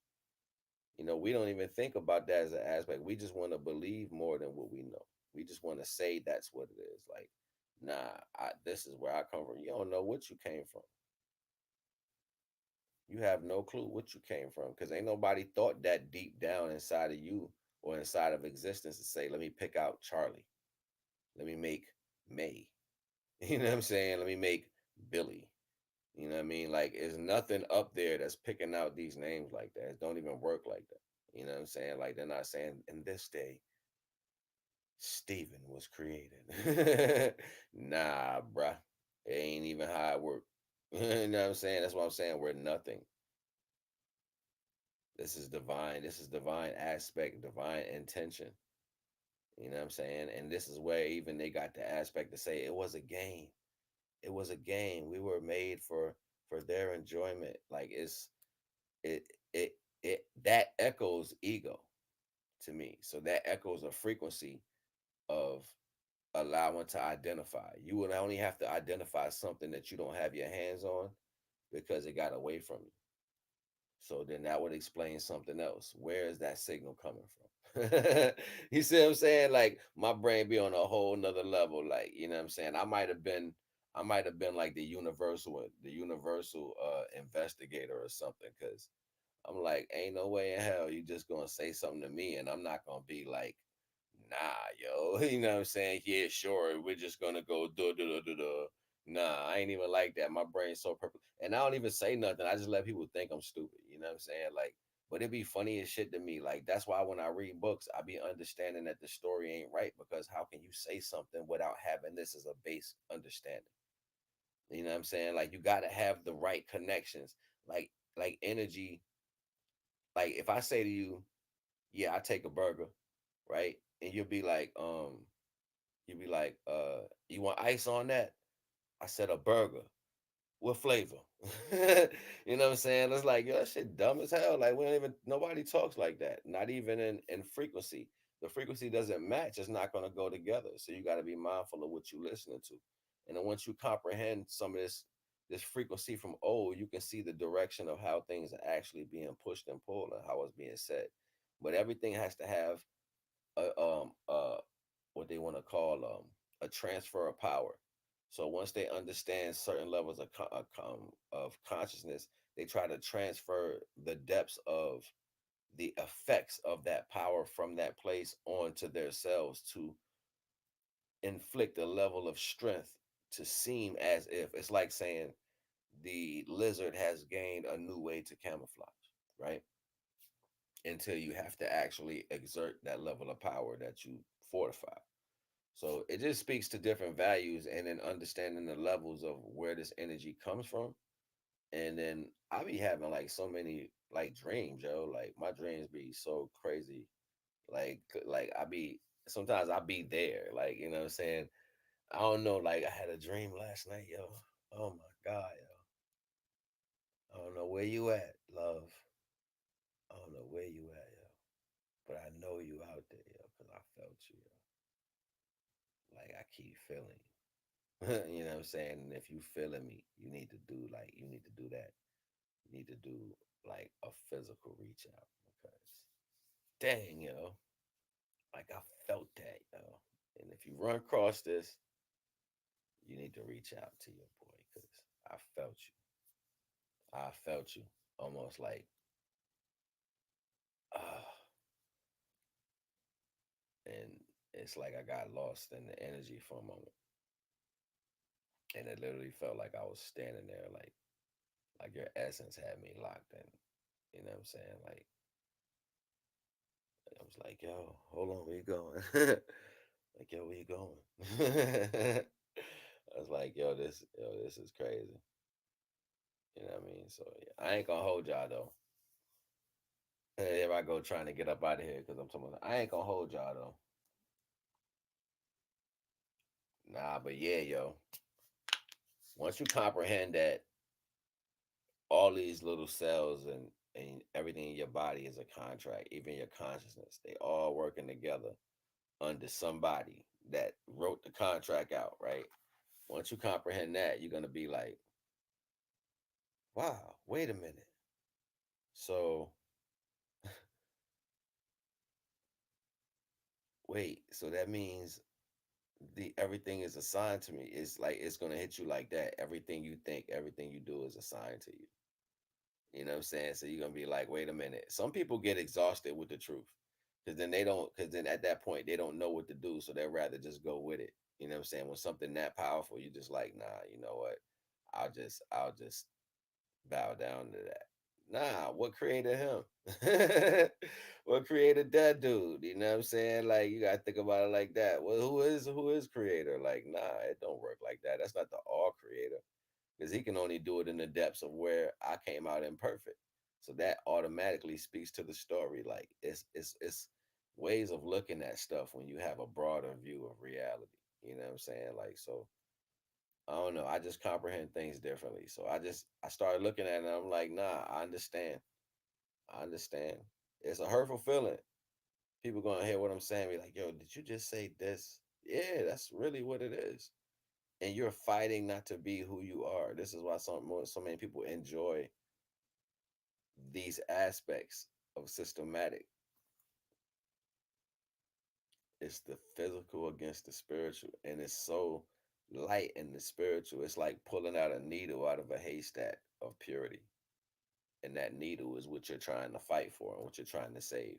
We don't even think about that as an aspect. We just want to believe more than what we know. We just want to say that's what it is. Like, nah, this is where I come from. You don't know what you came from. You have no clue what you came from because ain't nobody thought that deep down inside of you or inside of existence to say, let me pick out Charlie. Let me make May. You know what I'm saying? Let me make Billy. You know what I mean? Like, there's nothing up there that's picking out these names like that. It don't even work like that. You know what I'm saying? Like, they're not saying, in this day, Stephen was created. Nah, bruh. It ain't even how it work. You know what I'm saying? That's what I'm saying. We're nothing. This is divine. This is divine aspect, divine intention. You know what I'm saying? And this is where even they got the aspect to say it was a game. It was a game. We were made for their enjoyment. Like it it it that echoes ego to me. So that echoes a frequency of allowing to identify. You would only have to identify something that you don't have your hands on because it got away from you. So then that would explain something else. Where is that signal coming from? You see what I'm saying? Like my brain be on a whole nother level. Like, you know what I'm saying? I might have been like the universal investigator or something, because I'm like, ain't no way in hell you just gonna say something to me and I'm not gonna be like, nah, yo. You know what I'm saying? Yeah, sure. We're just gonna go do do do do do. Nah, I ain't even like that. My brain's so purple. And I don't even say nothing. I just let people think I'm stupid. You know what I'm saying? Like, but it be funny as shit to me. Like, that's why when I read books, I be understanding that the story ain't right, because how can you say something without having this as a base understanding? You know what I'm saying? Like, you gotta have the right connections. Like energy. Like if I say to you, yeah, I take a burger, right? And you'll be like, you want ice on that? I said a burger. What flavor? You know what I'm saying? It's like, yo, that shit dumb as hell. Like, we don't even, nobody talks like that. Not even in frequency. The frequency doesn't match. It's not going to go together. So you got to be mindful of what you're listening to. And then once you comprehend some of this frequency from old, you can see the direction of how things are actually being pushed and pulled and how it's being said. But everything has to have what they want to call a transfer of power. So once they understand certain levels of consciousness, they try to transfer the depths of the effects of that power from that place onto themselves to inflict a level of strength to seem as if it's like saying the lizard has gained a new way to camouflage, right? Until you have to actually exert that level of power that you fortify. So it just speaks to different values and then understanding the levels of where this energy comes from. And then I be having like so many like dreams, yo. Like my dreams be so crazy. Like I be sometimes I be there. Like, you know what I'm saying? I don't know, like I had a dream last night, yo. Oh my God, yo. I don't know where you at, love. I don't know where you at, yo. But I know you out there, yo, because I felt you, yo. Like I keep feeling you. You know what I'm saying? And if you feeling me, you need to do that. You need to do like a physical reach out because dang, yo, like I felt that, yo. And if you run across this, you need to reach out to your boy because I felt you. I felt you almost like, ah, and it's like I got lost in the energy for a moment, and it literally felt like I was standing there, like your essence had me locked in. You know what I'm saying? Like I was like, yo, hold on, where you going? Like, yo, where you going? I was like, yo, this is crazy. You know what I mean? So yeah, I ain't gonna hold y'all though. If I go trying to get up out of here, because I'm talking about, I ain't gonna hold y'all though. Nah, but yeah, yo. Once you comprehend that all these little cells and everything in your body is a contract, even your consciousness, they all working together under somebody that wrote the contract out, right? Once you comprehend that, you're gonna be like, wow, wait a minute. So wait, so that means the everything is assigned to me. It's like it's gonna hit you like that. Everything you think, everything you do is assigned to you. You know what I'm saying? So you're gonna be like, wait a minute. Some people get exhausted with the truth. Cause then at that point they don't know what to do. So they'd rather just go with it. You know what I'm saying? When something that powerful, you just like, nah, you know what? I'll just bow down to that. Nah, what created him? What created that dude? You know what I'm saying? Like you gotta think about it like that. Well, who is creator? Like, nah, it don't work like that. That's not the all creator. Because he can only do it in the depths of where I came out imperfect. So that automatically speaks to the story. Like it's ways of looking at stuff when you have a broader view of reality. You know what I'm saying? Like so I don't know. I just comprehend things differently. So I started looking at it and I'm like, nah, I understand. I understand. It's a hurtful feeling. People gonna hear what I'm saying, be like, yo, did you just say this? Yeah, that's really what it is. And you're fighting not to be who you are. This is why so many people enjoy these aspects of systematic. It's the physical against the spiritual, and it's so light in the spiritual. It's like pulling out a needle out of a haystack of purity, and that needle is what you're trying to fight for and what you're trying to save.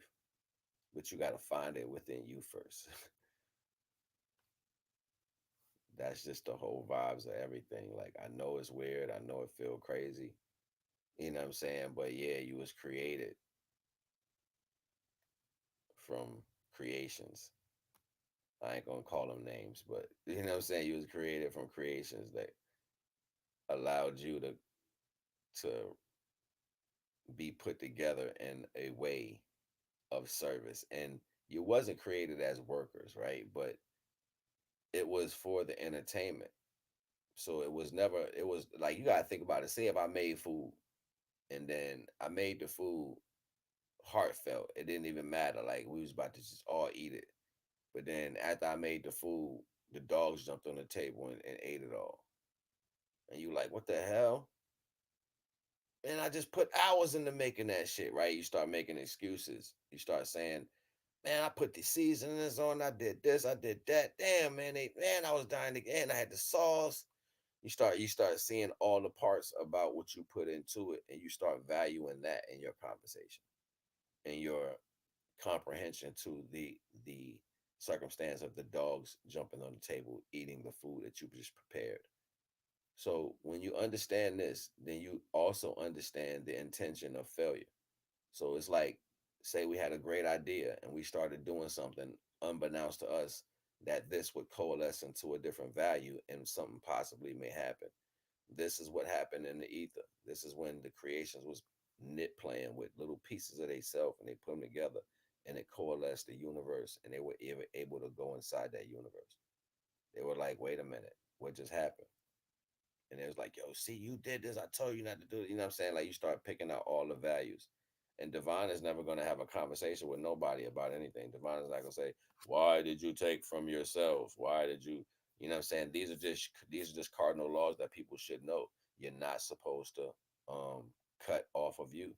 But you got to find it within you first. That's just the whole vibes of everything. Like I know it's weird. I know it feel crazy. You know what I'm saying? But yeah, you was created from creations. I ain't gonna call them names, but you know what I'm saying? You was created from creations that allowed you to be put together in a way of service. And you wasn't created as workers, right? But it was for the entertainment. So it was never, it was like you gotta think about it. Say if I made food and then I made the food heartfelt, it didn't even matter. Like we was about to just all eat it. But then after I made the food, the dogs jumped on the table and ate it all. And you like, what the hell? Man, I just put hours into making that shit, right? You start making excuses. You start saying, man, I put the seasonings on, I did this, I did that. Damn, man, I was dying again. I had the sauce. You start seeing all the parts about what you put into it, and you start valuing that in your conversation and your comprehension to the circumstance of the dogs jumping on the table, eating the food that you just prepared. So when you understand this, then you also understand the intention of failure. So it's like, say we had a great idea and we started doing something unbeknownst to us that this would coalesce into a different value and something possibly may happen. This is what happened in the ether. This is when the creations was knit playing with little pieces of themselves and they put them together and it coalesced the universe and they were able to go inside that universe. They were like, wait a minute, what just happened? And it was like, yo, see, you did this. I told you not to do it. You know what I'm saying? Like you start picking out all the values. And Divine is never gonna have a conversation with nobody about anything. Divine is not gonna say, why did you take from yourself? Why did you know what I'm saying? These are just cardinal laws that people should know. You're not supposed to cut off of you.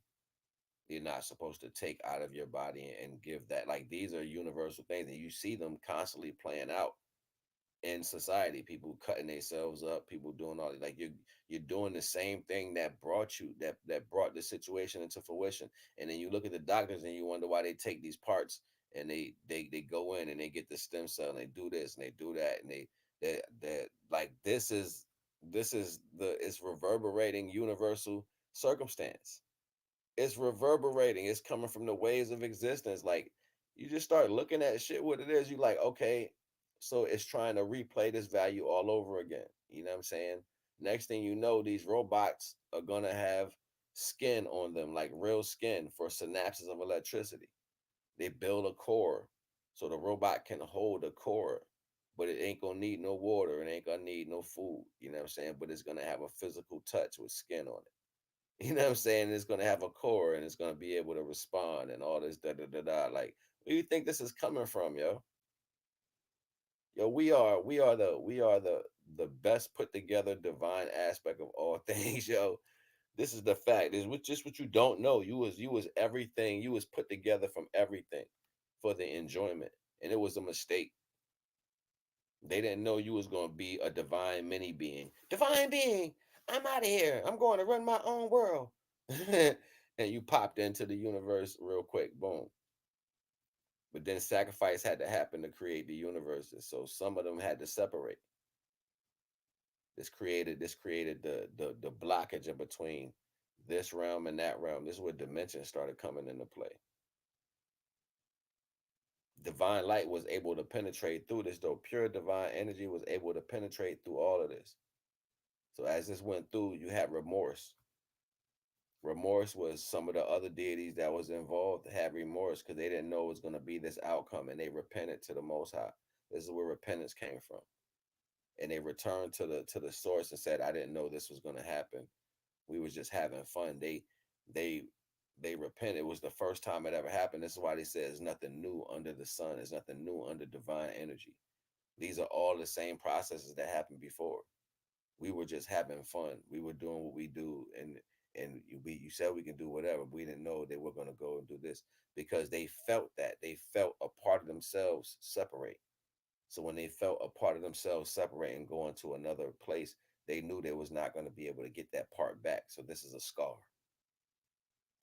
You're not supposed to take out of your body and give that. Like these are universal things, and you see them constantly playing out in society. People cutting themselves up, people doing all like you're doing the same thing that brought you that brought the situation into fruition. And then you look at the doctors and you wonder why they take these parts and they go in and they get the stem cell and they do this and they do that and they like this is the it's reverberating universal circumstance. It's reverberating. It's coming from the waves of existence. Like you just start looking at shit what it is. You like, okay, so it's trying to replay this value all over again. You know what I'm saying? Next thing you know, these robots are gonna have skin on them, like real skin for synapses of electricity. They build a core so the robot can hold a core, but it ain't gonna need no water. It ain't gonna need no food. You know what I'm saying? But it's gonna have a physical touch with skin on it. You know what I'm saying? It's gonna have a core and it's gonna be able to respond and all this da da da da. Like, where do you think this is coming from, yo? Yo, we are the best put together divine aspect of all things, yo. This is the fact. This is just what you don't know. You was everything. You was put together from everything for the enjoyment, and it was a mistake. They didn't know you was gonna be a divine mini being. Divine being. I'm out of here. I'm going to run my own world. And you popped into the universe real quick. Boom. But then sacrifice had to happen to create the universes. So some of them had to separate. This created the blockage in between this realm and that realm. This is where dimensions started coming into play. Divine light was able to penetrate through this, though pure divine energy was able to penetrate through all of this. So as this went through, you had remorse. Remorse was some of the other deities that was involved had remorse because they didn't know it was going to be this outcome, and they repented to the Most High. This is where repentance came from, and they returned to the source and said, "I didn't know this was going to happen. We was just having fun." They they repented. It was the first time it ever happened. This is why they said there's nothing new under the sun. There's nothing new under divine energy. These are all the same processes that happened before. We were just having fun. We were doing what we do, and you said we can do whatever. We didn't know they were going to go and do this because they felt that they felt a part of themselves separate. So when they felt a part of themselves separate and go into another place, they knew they was not going to be able to get that part back. So this is a scar.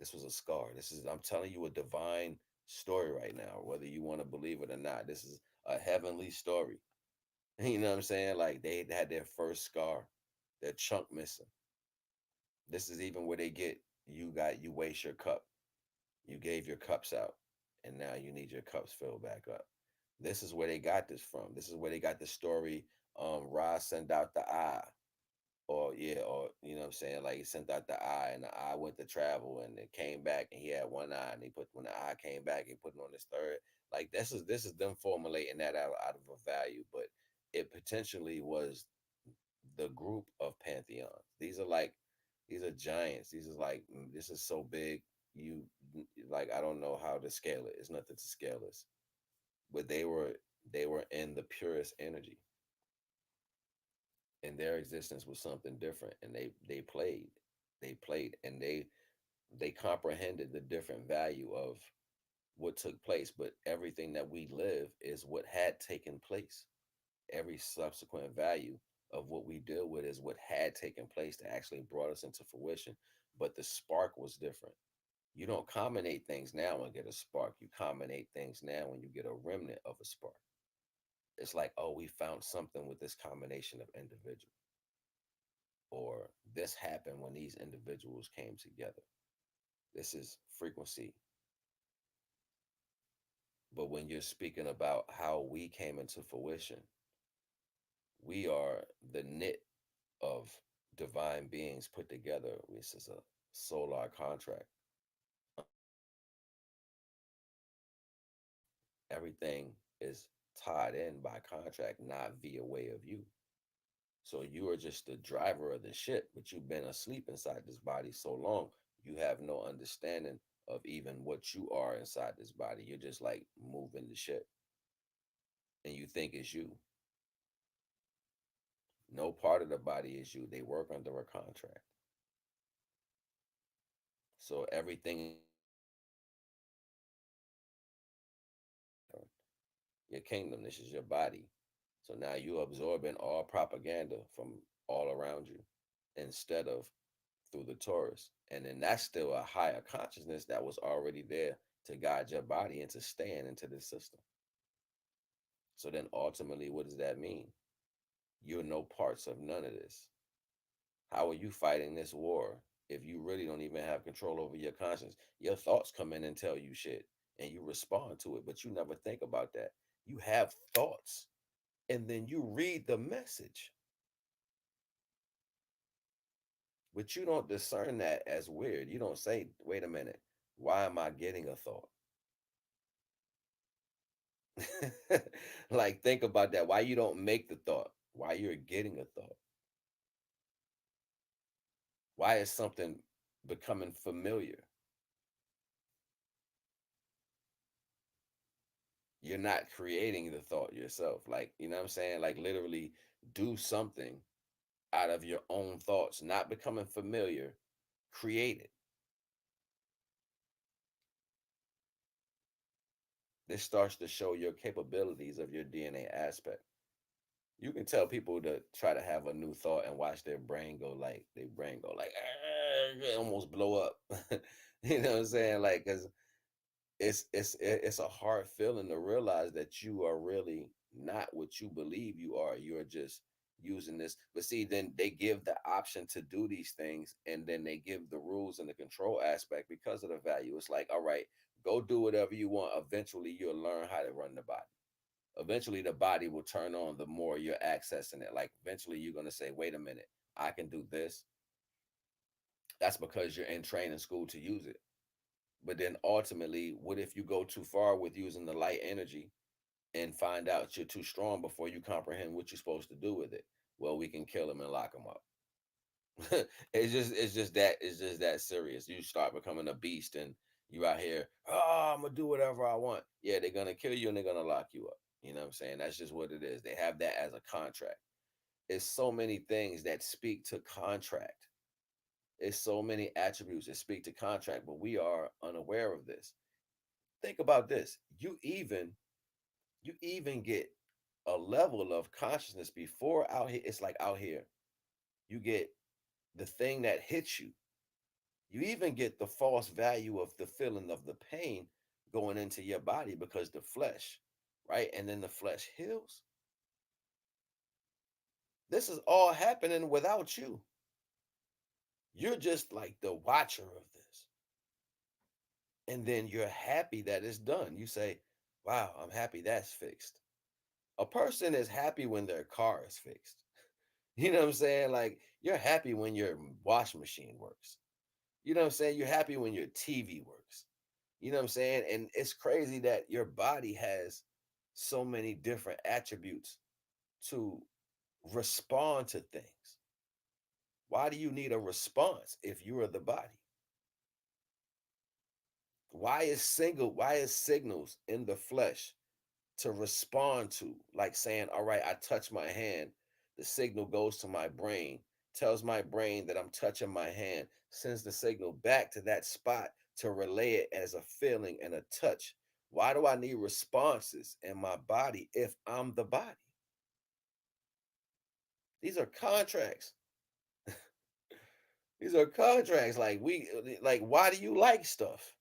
This was a scar. This is I'm telling you a divine story right now, whether you want to believe it or not. This is a heavenly story. You know what I'm saying? Like they had their first scar, their chunk missing. This is even where they get you waste your cup. You gave your cups out and now you need your cups filled back up. This is where they got this from. This is where they got the story Ra sent out the eye. Or yeah, or you know what I'm saying? Like he sent out the eye and the eye went to travel and it came back and he had one eye and he put when the eye came back, he put it on his third. Like this is them formulating that out of a value, but it potentially was the group of pantheons. These are giants. These is like this is so big. You like I don't know how to scale it. It's nothing to scale this. But they were in the purest energy, and their existence was something different. And they played, and they comprehended the different value of what took place. But everything that we live is what had taken place. Every subsequent value of what we deal with is what had taken place that actually brought us into fruition. But the spark was different. You don't combinate things now and get a spark. You combinate things now when you get a remnant of a spark. It's like, oh, we found something with this combination of individuals, or this happened when these individuals came together. This is frequency. But when you're speaking about how we came into fruition, we are the knit of divine beings put together. This is a solar contract. Everything is tied in by contract, not via way of you. So you are just the driver of the ship, but you've been asleep inside this body so long, you have no understanding of even what you are inside this body. You're just like moving the ship and you think it's you. No part of the body is you. They work under a contract. So everything your kingdom, this is your body. So now you absorbing all propaganda from all around you instead of through the Taurus. And then that's still a higher consciousness that was already there to guide your body into staying into the system. So then ultimately, what does that mean? You're no parts of none of this. How are you fighting this war if you really don't even have control over your conscience? Your thoughts come in and tell you shit and you respond to it, but you never think about that. You have thoughts and then you read the message, but you don't discern that as weird. You don't say, wait a minute, why am I getting a thought? Like, think about that. Why you don't make the thought? Why you're getting a thought? Why is something becoming familiar? You're not creating the thought yourself. Like, you know what I'm saying? Like, literally do something out of your own thoughts, not becoming familiar, create it. This starts to show your capabilities of your DNA aspect. You can tell people to try to have a new thought and watch their brain go like, almost blow up. You know what I'm saying? Like, because it's a hard feeling to realize that you are really not what you believe you are. You're just using this. But see, then they give the option to do these things, and then they give the rules and the control aspect because of the value. It's like, all right, go do whatever you want. Eventually, you'll learn how to run the body. Eventually, the body will turn on the more you're accessing it. Like, eventually, you're gonna say, wait a minute, I can do this. That's because you're in training school to use it. But then ultimately, what if you go too far with using the light energy and find out you're too strong before you comprehend what you're supposed to do with it? Well, we can kill them and lock them up. It's just that serious. You start becoming a beast and you out here, oh, I'm gonna do whatever I want. Yeah, they're gonna kill you and they're gonna lock you up. You know what I'm saying? That's just what it is. They have that as a contract. It's so many things that speak to contract. It's so many attributes that speak to contract, but we are unaware of this. Think about this. You even get a level of consciousness before out here. It's like out here, you get the thing that hits you. You even get the false value of the feeling of the pain going into your body because the flesh, right? And then the flesh heals. This is all happening without you. You're just like the watcher of this. And then you're happy that it's done. You say, wow, I'm happy that's fixed. A person is happy when their car is fixed. You know what I'm saying? Like, you're happy when your washing machine works. You know what I'm saying? You're happy when your TV works. You know what I'm saying? And it's crazy that your body has so many different attributes to respond to things. Why do you need a response if you are the body? Why is signals in the flesh to respond to, like saying, all right, I touch my hand, the signal goes to my brain, tells my brain that I'm touching my hand, sends the signal back to that spot to relay it as a feeling and a touch. Why do I need responses in my body if I'm the body? These are contracts. These are contracts. Like, why do you like stuff?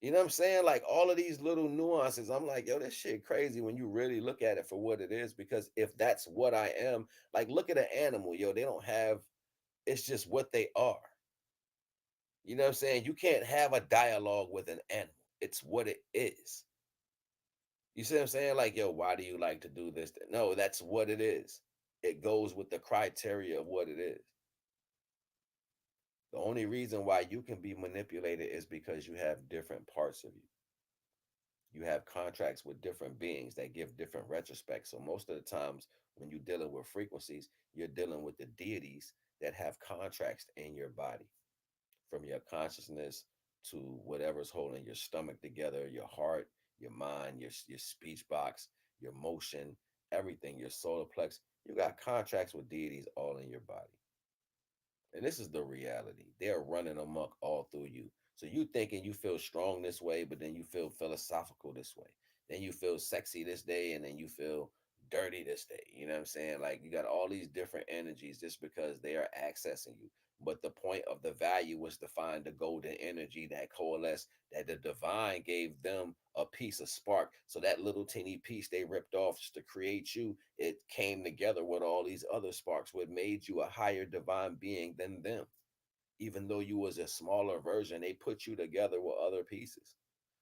You know what I'm saying? Like, all of these little nuances, I'm like, yo, this shit crazy when you really look at it for what it is. Because if that's what I am, like, look at an animal, yo, they don't have, it's just what they are. You know what I'm saying? You can't have a dialogue with an animal. It's what it is. You see what I'm saying? Like, yo, why do you like to do this? No, that's what it is. It goes with the criteria of what it is. The only reason why you can be manipulated is because you have different parts of you. You have contracts with different beings that give different retrospects. So most of the times when you're dealing with frequencies, you're dealing with the deities that have contracts in your body, from your consciousness to whatever's holding your stomach together, your heart, your mind, your speech box, your motion, everything, your solar plex. You got contracts with deities all in your body. And this is the reality. They're running amok all through you. So you thinking you feel strong this way, but then you feel philosophical this way. Then you feel sexy this day, and then you feel dirty this day. You know what I'm saying? Like you got all these different energies just because they are accessing you. But the point of the value was to find the golden energy that coalesced, that the divine gave them a piece of spark. So that little teeny piece they ripped off just to create you, it came together with all these other sparks, what made you a higher divine being than them. Even though you was a smaller version, they put you together with other pieces,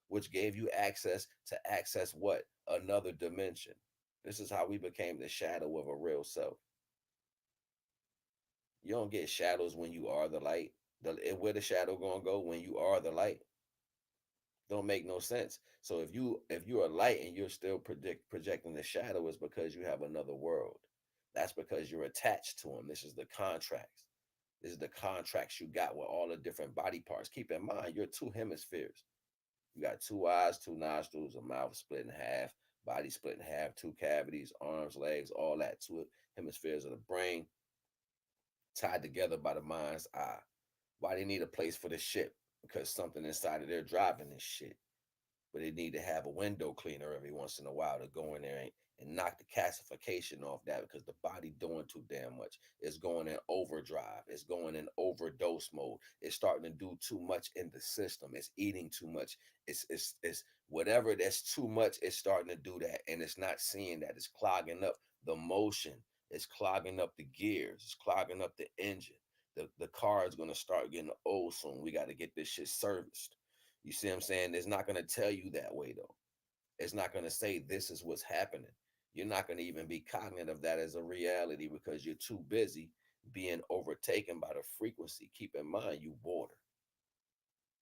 which gave you access to access what? Another dimension. This is how we became the shadow of a real self. You don't get shadows when you are the light. Where the shadow gonna go when you are the light? Don't make no sense. So if you're a light and you're still projecting the shadow, is because you have another world. That's because you're attached to them. This is the contracts. This is the contracts you got with all the different body parts. Keep in mind, you're two hemispheres. You got two eyes, two nostrils, a mouth split in half, body split in half, two cavities, arms, legs, all that. Two hemispheres of the brain tied together by the mind's eye. Why they need a place for the ship? Because something inside of there driving this shit. But they need to have a window cleaner every once in a while to go in there and knock the calcification off that, because the body doing too damn much. It's going in overdrive. It's going in overdose mode. It's starting to do too much in the system. It's eating too much. It's whatever that's too much. It's starting to do that, and it's not seeing that. It's clogging up the motion. It's clogging up the gears. It's clogging up the engine. The car is gonna start getting old soon. We got to get this shit serviced. You see what I'm saying? It's not going to tell you that way, though. It's not going to say this is what's happening. You're not going to even be cognizant of that as a reality because you're too busy being overtaken by the frequency. Keep in mind, you water.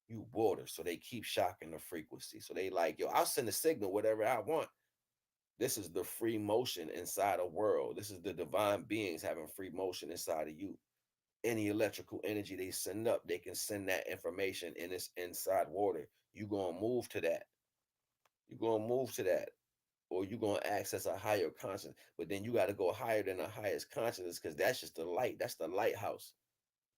You water. So they keep shocking the frequency. So they like, yo, I'll send a signal, whatever I want. This is the free motion inside a world. This is the divine beings having free motion inside of you. Any electrical energy they send up, they can send that information in this inside water. You gonna move to that. You gonna move to that, or you gonna access a higher consciousness. But then you got to go higher than the highest consciousness, because that's just the light. That's the lighthouse.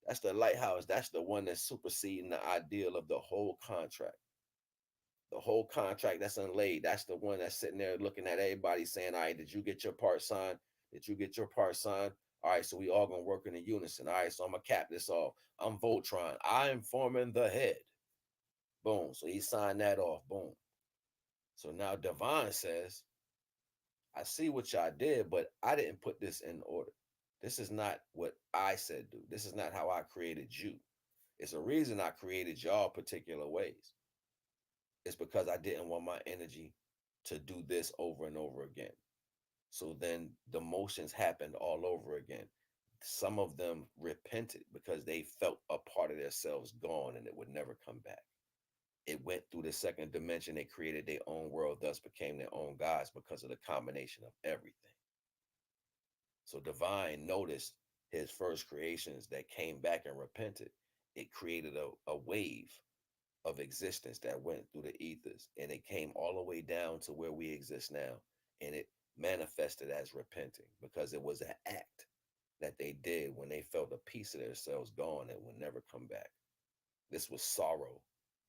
That's the lighthouse. That's the one that's superseding the ideal of the whole contract. The whole contract that's unlaid. That's the one that's sitting there looking at everybody saying, all right, did you get your part signed? Did you get your part signed? All right, so we all gonna work in a unison. All right, so I'm gonna cap this off. I'm Voltron. I am forming the head. Boom. So he signed that off. Boom. So now Divine says, I see what y'all did, but I didn't put this in order. This is not what I said do. This is not how I created you. It's a reason I created y'all particular ways. It's because I didn't want my energy to do this over and over again. So then the motions happened all over again. Some of them repented because they felt a part of themselves gone and it would never come back. It went through the second dimension. They created their own world, thus became their own gods because of the combination of everything. So Divine noticed his first creations that came back and repented. It created a wave of existence that went through the ethers, and it came all the way down to where we exist now. And it manifested as repenting because it was an act that they did when they felt a piece of themselves gone that would never come back. This was sorrow.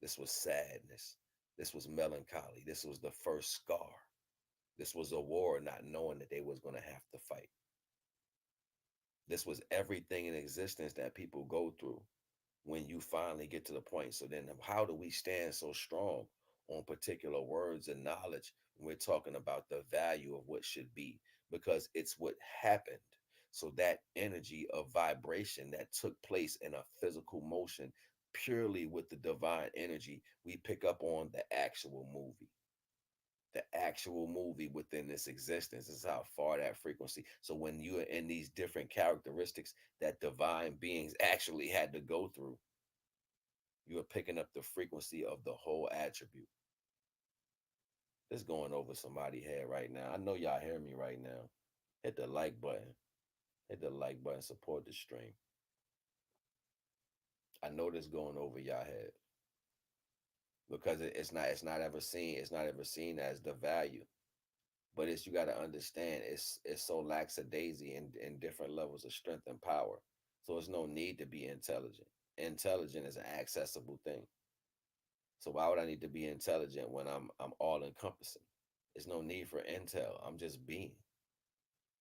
This was sadness. This was melancholy. This was the first scar. This was a war, not knowing that they was going to have to fight. This was everything in existence that people go through when you finally get to the point. So then how do we stand so strong on particular words and knowledge when we're talking about the value of what should be? Because it's what happened. So that energy of vibration that took place in a physical motion purely with the divine energy, we pick up on the actual movie. The actual movie within this existence is how far that frequency. So when you're in these different characteristics that divine beings actually had to go through, you are picking up the frequency of the whole attribute. This going over somebody's head right now. I know y'all hear me right now. Hit the like button. Hit the like button. Support the stream. I know this going over y'all head because it's not ever seen. It's not ever seen as the value. But it's, you got to understand, it's so lackadaisy in different levels of strength and power. So there's no need to be intelligent. Intelligent is an accessible thing. So why would I need to be intelligent when I'm all encompassing? There's no need for intel. I'm just being.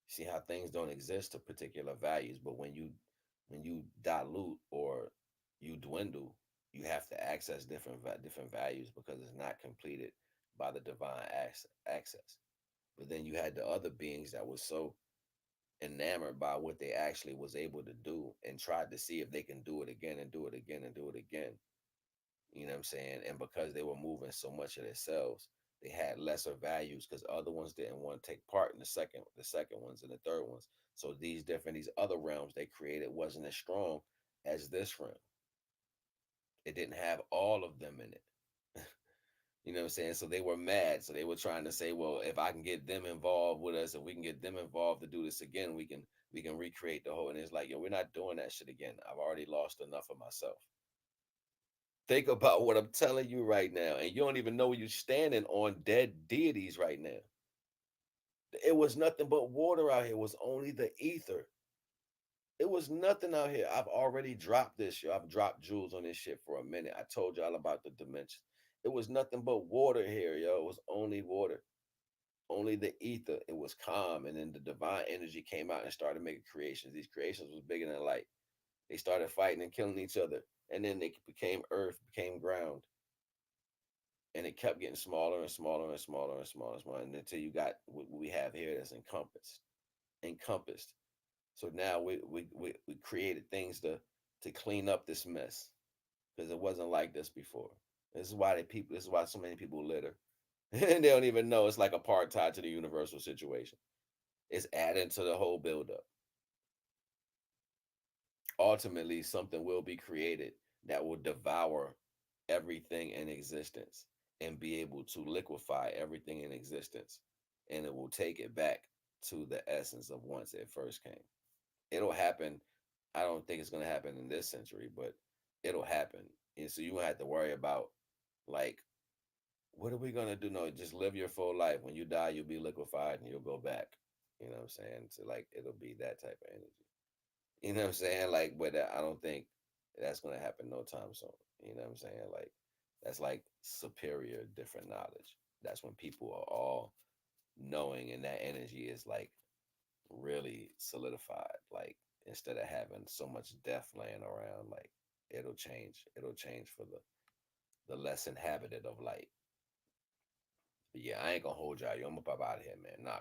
See how things don't exist to particular values, but when you dilute or you dwindle, you have to access different values because it's not completed by the divine access. But then you had the other beings that was so enamored by what they actually was able to do and tried to see if they can do it again and do it again and do it again. You know what I'm saying? And because they were moving so much of themselves, they had lesser values because other ones didn't want to take part in the second ones and the third ones. So these other realms they created wasn't as strong as this realm. It didn't have all of them in it. You know what I'm saying? So they were mad. So they were trying to say, well, if I can get them involved with us, if we can get them involved to do this again, we can recreate the whole. And it's like, yo, we're not doing that shit again. I've already lost enough of myself. Think about what I'm telling you right now, and you don't even know you're standing on dead deities right now. It was nothing but water out here. It was only the ether. It was nothing out here. I've already dropped this, yo. I've dropped jewels on this shit for a minute. I told y'all about the dimensions. It was nothing but water here, yo. It was only water, only the ether. It was calm, and then the divine energy came out and started making creations. These creations was bigger than light. They started fighting and killing each other, and then they became earth, became ground, and it kept getting smaller and smaller and smaller and smaller and smaller, and until you got what we have here that's encompassed. So now we created things to clean up this mess because it wasn't like this before. This is why This is why so many people litter, and they don't even know it's like apartheid to the universal situation. It's adding to the whole buildup. Ultimately, something will be created that will devour everything in existence and be able to liquefy everything in existence. And it will take it back to the essence of once it first came. It'll happen. I don't think it's going to happen in this century, but it'll happen. And so you won't have to worry about, like, what are we going to do? No, just live your full life. When you die, you'll be liquefied and you'll go back. You know what I'm saying? So, like, it'll be that type of energy. You know what I'm saying? Like, but I don't think that's gonna happen no time soon. You know what I'm saying? Like, that's like superior, different knowledge. That's when people are all knowing, and that energy is like really solidified. Like, instead of having so much death laying around, like it'll change. It'll change for the less inhabited of light. But yeah, I ain't gonna hold y'all. Yo, I'm up out of here, man. Nah.